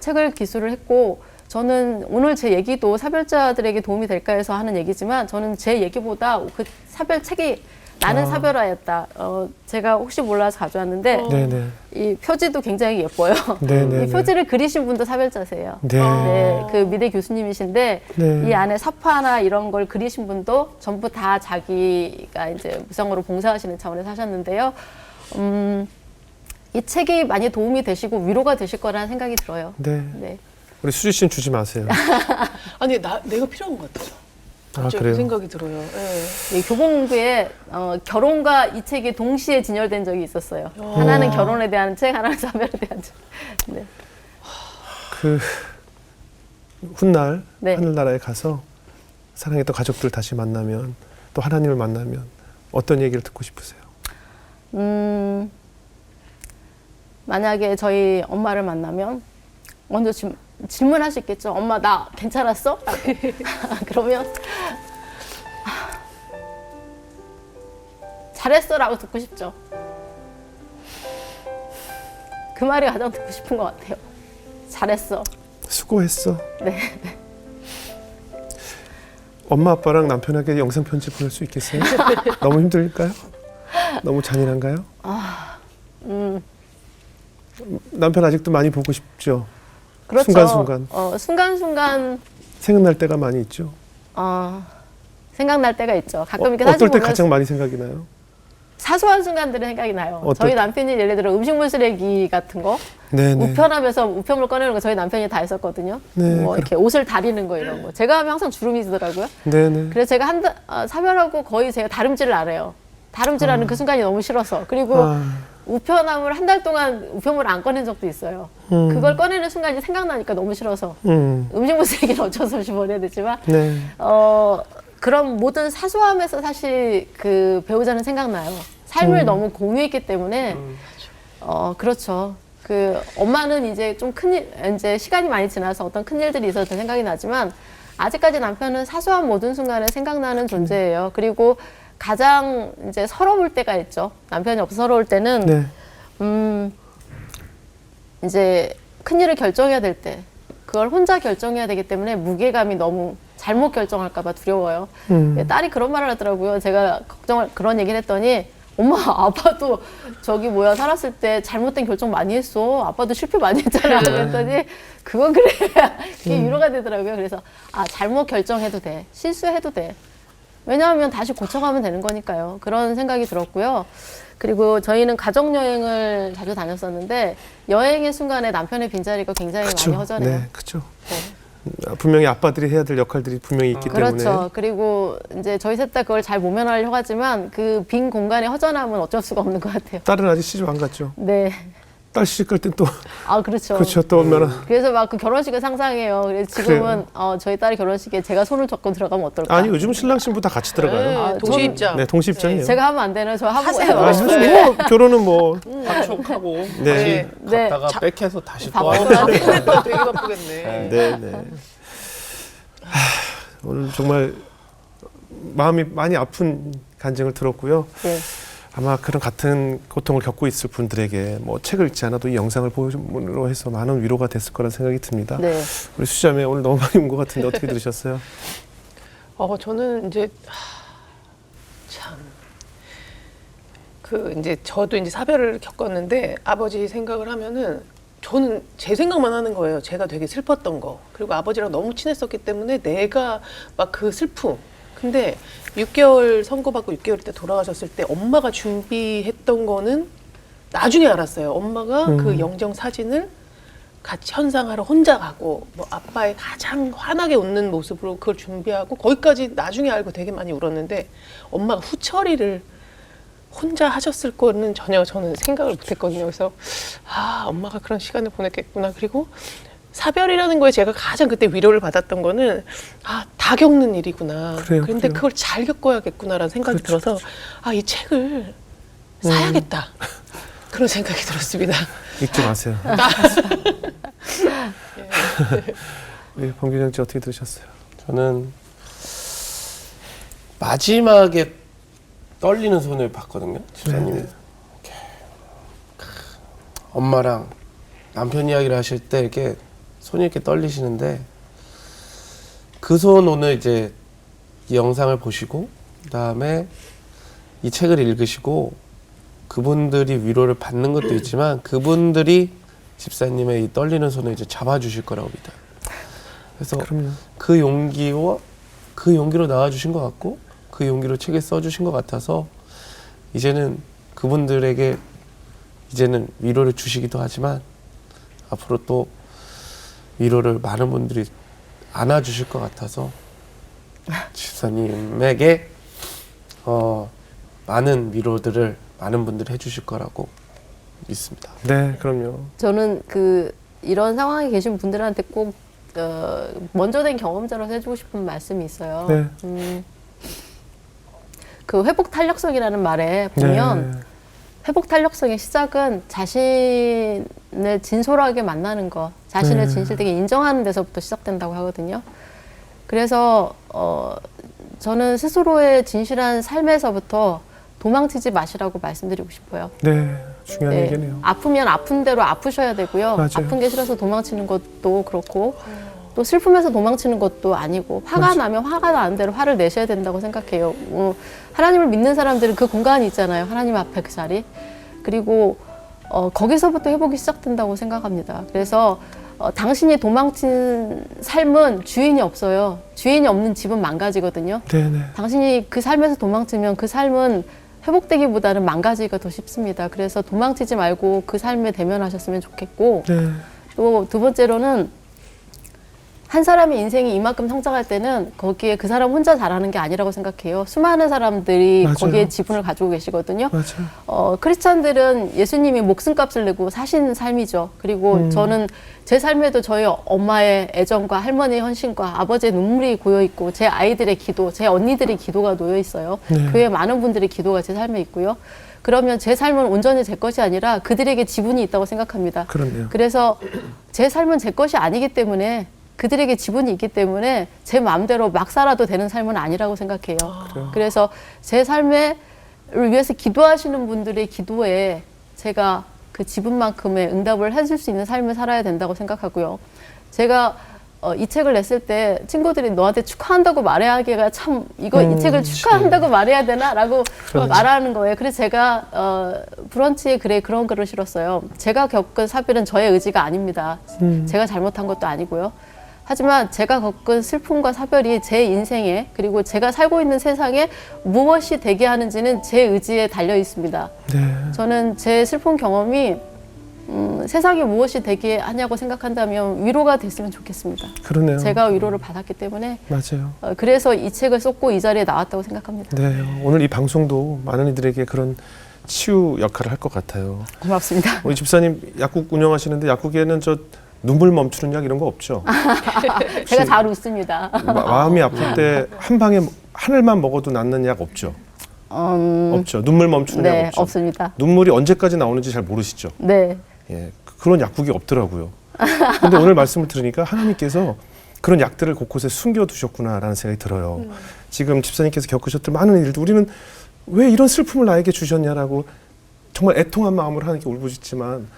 책을 기술을 했고 저는 오늘 제 얘기도 사별자들에게 도움이 될까 해서 하는 얘기지만 저는 제 얘기보다 그 사별 책이 나는 사별하였다. 제가 혹시 몰라서 가져왔는데 네네. 이 표지도 굉장히 예뻐요. 네네. 이 표지를 그리신 분도 사별자세요. 네. 네, 그 미대 교수님이신데 네. 이 안에 사파나 이런 걸 그리신 분도 전부 다 자기가 이제 무상으로 봉사하시는 차원에서 하셨는데요. 이 책이 많이 도움이 되시고 위로가 되실 거라는 생각이 들어요. 네. 네. 우리 수지 씨는 주지 마세요. 아니 내가 필요한 것 같아요. 아, 갑자기 그래요? 그 생각이 들어요. 예. 이 교보문고에 결혼과 이 책이 동시에 진열된 적이 있었어요. 하나는 결혼에 대한 책, 하나는 사별에 대한 책. 네. 그 훗날 네. 하늘나라에 가서 사랑했던 가족들 다시 만나면 또 하나님을 만나면 어떤 얘기를 듣고 싶으세요? 만약에 저희 엄마를 만나면 먼저 질문할 수 있겠죠. 엄마 나 괜찮았어? 그러면 잘했어라고 듣고 싶죠. 그 말이 가장 듣고 싶은 것 같아요. 잘했어. 수고했어. 네. 엄마 아빠랑 남편에게 영상 편지 보낼 수 있겠어요? 너무 힘들까요? 너무 잔인한가요? 남편 아직도 많이 보고 싶죠. 그렇죠. 순간순간. 순간순간 생각날 때가 많이 있죠. 생각날 때가 있죠. 가끔 이렇게 어떨 사진 때 보면 가장 많이 생각이 나요? 사소한 순간들은 생각이 나요. 어떨 저희 남편이 예를 들어 음식물 쓰레기 같은 거 네네. 우편함에서 우편물 꺼내는 거 저희 남편이 다 했었거든요. 네, 뭐 이렇게 옷을 다리는 거 이런 거. 제가 하면 항상 주름이 지더라고요. 네네. 그래서 제가 사별하고 거의 제가 다름질을 안 해요. 다름질하는 그 순간이 너무 싫어서. 그리고 우편함을 한 달 동안 우편물을 안 꺼낸 적도 있어요. 그걸 꺼내는 순간이 생각나니까 너무 싫어서. 음식물 쓰레기는 어쩔 수 없이 버려야 되지만 네. 그런 모든 사소함에서 사실 그 배우자는 생각나요. 삶을 너무 공유했기 때문에 그렇죠. 그 엄마는 이제 좀 큰일, 이제 시간이 많이 지나서 어떤 큰 일들이 있어서 생각이 나지만 아직까지 남편은 사소한 모든 순간에 생각나는 존재예요. 그리고 가장 이제 서러울 때가 있죠. 남편이 없어 서러울 때는 네. 이제 큰 일을 결정해야 될 때 그걸 혼자 결정해야 되기 때문에 무게감이 너무 잘못 결정할까 봐 두려워요. 딸이 그런 말을 하더라고요. 제가 그런 얘기를 했더니 엄마 아빠도 저기 뭐야 살았을 때 잘못된 결정 많이 했어. 아빠도 실패 많이 했잖아. 그랬더니 그건 그래. 그게 위로가 되더라고요. 그래서 잘못 결정해도 돼. 실수해도 돼. 왜냐하면 다시 고쳐가면 되는 거니까요. 그런 생각이 들었고요. 그리고 저희는 가족여행을 자주 다녔었는데 여행의 순간에 남편의 빈자리가 굉장히 많이 허전해요. 네, 그렇죠. 분명히 아빠들이 해야 될 역할들이 분명히 있기 그렇죠. 때문에. 그리고 이제 저희 셋 다 그걸 잘 모면하려고 하지만 그 빈 공간의 허전함은 어쩔 수가 없는 것 같아요. 딸은 아직 시집 안 갔죠. 네. 딸 시집 갈 땐 또 그렇죠. 그렇죠. 또 얼마나 그래서 막 그 결혼식을 상상해요. 그래서 지금은 저희 딸이 결혼식에 제가 손을 잡고 들어가면 어떨까? 아니 요즘 신랑 신부 다 같이 들어가요. 동시 입장. 네, 동시 입장이에요. 제가 하면 안 되나요? 저 하고 하세요. 해요. 요즘 뭐 결혼은 뭐 합촉하고 네. 네. 갔다가 백해서 다시 또 바쁘다. 하고 또 되게 바쁘겠네. 네, 네. 오늘 정말 마음이 많이 아픈 간증을 들었고요. 네. 아마 그런 같은 고통을 겪고 있을 분들에게 뭐 책을 읽지 않아도 이 영상을 보므로 해서 많은 위로가 됐을 거라는 생각이 듭니다. 네. 우리 수자매 오늘 너무 많이 온 것 같은데 어떻게 들으셨어요? 저는 이제 참 이제 저도 이제 사별을 겪었는데 아버지 생각을 하면은 저는 제 생각만 하는 거예요. 제가 되게 슬펐던 거. 그리고 아버지랑 너무 친했었기 때문에 내가 막 그 슬픔. 근데 6개월 선고받고 6개월 때 돌아가셨을 때 엄마가 준비했던 거는 나중에 알았어요. 엄마가 그 영정 사진을 같이 현상하러 혼자 가고 뭐 아빠의 가장 환하게 웃는 모습으로 그걸 준비하고 거기까지 나중에 알고 되게 많이 울었는데 엄마가 후처리를 혼자 하셨을 거는 전혀 저는 생각을 못했거든요. 그래서 엄마가 그런 시간을 보냈겠구나. 그리고 사별이라는 거에 제가 가장 그때 위로를 받았던 거는 다 겪는 일이구나. 그래요, 그런데 그래요. 그걸 잘 겪어야겠구나라는 생각이 들어서 이 책을 사야겠다. 그런 생각이 들었습니다. 읽지 마세요. 우리 범규정 씨 어떻게 들으셨어요? 저는 마지막에 떨리는 손을 봤거든요. 집사님이 네. 이렇게 엄마랑 남편 이야기를 하실 때 이렇게 손이 이렇게 떨리시는데 그 손 오늘 이제 이 영상을 보시고 그다음에 이 책을 읽으시고 그분들이 위로를 받는 것도 있지만 그분들이 집사님의 이 떨리는 손을 이제 잡아주실 거라고 믿어요. 그래서 그럼요. 그 용기와 그 용기로 나와주신 것 같고 그 용기로 책에 써주신 것 같아서 이제는 그분들에게 이제는 위로를 주시기도 하지만 앞으로 또 위로를 많은 분들이 안아주실 것 같아서 집사님에게 많은 위로들을 많은 분들이 해주실 거라고 믿습니다. 네, 그럼요. 저는 이런 상황에 계신 분들한테 꼭 먼저 된 경험자로서 해주고 싶은 말씀이 있어요. 네. 그 회복 탄력성이라는 말에 보면 네. 회복 탄력성의 시작은 자신을 진솔하게 만나는 것, 자신을 네. 진실되게 인정하는 데서부터 시작된다고 하거든요. 그래서 저는 스스로의 진실한 삶에서부터 도망치지 마시라고 말씀드리고 싶어요. 네, 중요한 네, 얘기네요. 아프면 아픈 대로 아프셔야 되고요. 맞아요. 아픈 게 싫어서 도망치는 것도 그렇고 또 슬픔에서 도망치는 것도 아니고 화가 맞아. 나면 화가 나는 대로 화를 내셔야 된다고 생각해요. 하나님을 믿는 사람들은 그 공간이 있잖아요. 하나님 앞에 그 자리. 그리고 거기서부터 회복이 시작된다고 생각합니다. 그래서 당신이 도망친 삶은 주인이 없어요. 주인이 없는 집은 망가지거든요. 네네. 당신이 그 삶에서 도망치면 그 삶은 회복되기보다는 망가지기가 더 쉽습니다. 그래서 도망치지 말고 그 삶에 대면하셨으면 좋겠고 네. 또 두 번째로는 한 사람의 인생이 이만큼 성장할 때는 거기에 그 사람 혼자 잘하는 게 아니라고 생각해요. 수많은 사람들이 맞아요. 거기에 지분을 가지고 계시거든요. 맞아요. 크리스찬들은 예수님이 목숨값을 내고 사신 삶이죠. 그리고 저는 제 삶에도 저희 엄마의 애정과 할머니의 헌신과 아버지의 눈물이 고여 있고 제 아이들의 기도, 제 언니들의 기도가 놓여 있어요. 네. 교회 많은 분들의 기도가 제 삶에 있고요. 그러면 제 삶은 온전히 제 것이 아니라 그들에게 지분이 있다고 생각합니다. 그렇네요. 그래서 제 삶은 제 것이 아니기 때문에 그들에게 지분이 있기 때문에 제 마음대로 막 살아도 되는 삶은 아니라고 생각해요. 그래서 제 삶을 위해서 기도하시는 분들의 기도에 제가 그 지분만큼의 응답을 해줄 수 있는 삶을 살아야 된다고 생각하고요. 제가 이 책을 냈을 때 친구들이 너한테 축하한다고 말해야 하기가 참 이 책을 축하한다고 말해야 되나라고 말하는 거예요. 그래서 제가 브런치에 그런 글을 실었어요. 제가 겪은 사별은 저의 의지가 아닙니다. 제가 잘못한 것도 아니고요. 하지만 제가 겪은 슬픔과 사별이 제 인생에 그리고 제가 살고 있는 세상에 무엇이 되게 하는지는 제 의지에 달려 있습니다. 네. 저는 제 슬픈 경험이 세상에 무엇이 되게 하냐고 생각한다면 위로가 됐으면 좋겠습니다. 그러네요. 제가 위로를 받았기 때문에 맞아요. 그래서 이 책을 썼고 이 자리에 나왔다고 생각합니다. 네, 오늘 이 방송도 많은 이들에게 그런 치유 역할을 할 것 같아요. 고맙습니다. 우리 집사님 약국 운영하시는데 약국에는 저 눈물 멈추는 약 이런 거 없죠? 제가 잘 웃습니다. 마음이 아플 때 한 방에 하늘만 먹어도 낫는 약 없죠? 없죠. 눈물 멈추는 약 네, 없죠? 없습니다. 눈물이 언제까지 나오는지 잘 모르시죠? 네. 예, 그런 약국이 없더라고요. 근데 오늘 말씀을 들으니까 하나님께서 그런 약들을 곳곳에 숨겨두셨구나라는 생각이 들어요. 지금 집사님께서 겪으셨던 많은 일도 우리는 왜 이런 슬픔을 나에게 주셨냐라고 정말 애통한 마음으로 하나님께 울부짖지만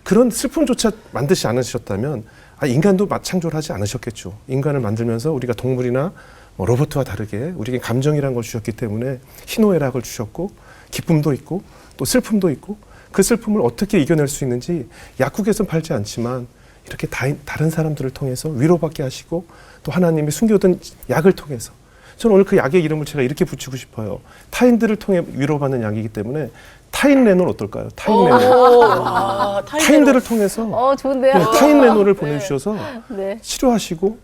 그런 슬픔조차 만드시 않으셨다면 인간도 창조를 하지 않으셨겠죠. 인간을 만들면서 우리가 동물이나 로봇과 다르게 우리에게 감정이라는 걸 주셨기 때문에 희노애락을 주셨고 기쁨도 있고 또 슬픔도 있고 그 슬픔을 어떻게 이겨낼 수 있는지 약국에서는 팔지 않지만 이렇게 다른 사람들을 통해서 위로받게 하시고 또 하나님이 숨겨둔 약을 통해서 저는 오늘 그 약의 이름을 제가 이렇게 붙이고 싶어요. 타인들을 통해 위로받는 약이기 때문에 타인레노는 어떨까요? 타인레노. 타인들을 통해서 좋은데요? 네, 타인레노를 보내주셔서 네. 치료하시고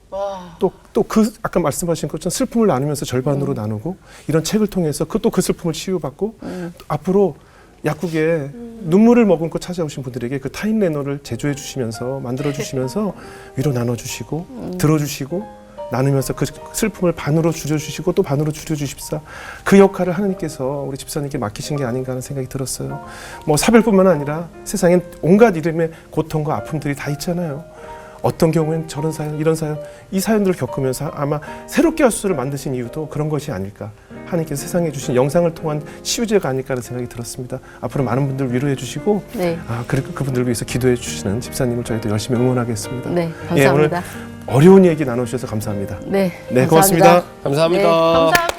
또 그 아까 말씀하신 것처럼 슬픔을 나누면서 절반으로 나누고 이런 책을 통해서 또 그 슬픔을 치유받고 또 앞으로 약국에 눈물을 머금고 찾아오신 분들에게 그 타인레노를 제조해 주시면서 만들어 주시면서 위로 나눠주시고 들어주시고 나누면서 그 슬픔을 반으로 줄여주시고 또 반으로 줄여주십사. 그 역할을 하나님께서 우리 집사님께 맡기신 게 아닌가 하는 생각이 들었어요. 뭐 사별뿐만 아니라 세상엔 온갖 이름의 고통과 아픔들이 다 있잖아요. 어떤 경우엔 저런 사연, 이런 사연, 이 사연들을 겪으면서 아마 새롭게 하수를 만드신 이유도 그런 것이 아닐까. 하나님께서 세상에 주신 영상을 통한 치유제가 아닐까 하는 생각이 들었습니다. 앞으로 많은 분들 위로해 주시고 네. 그리고 그분들을 위해서 기도해 주시는 집사님을 저희도 열심히 응원하겠습니다. 네, 예, 감사합니다. 오늘 어려운 얘기 나눠주셔서 감사합니다. 네, 네, 고맙습니다. 감사합니다. 네, 감사합니다.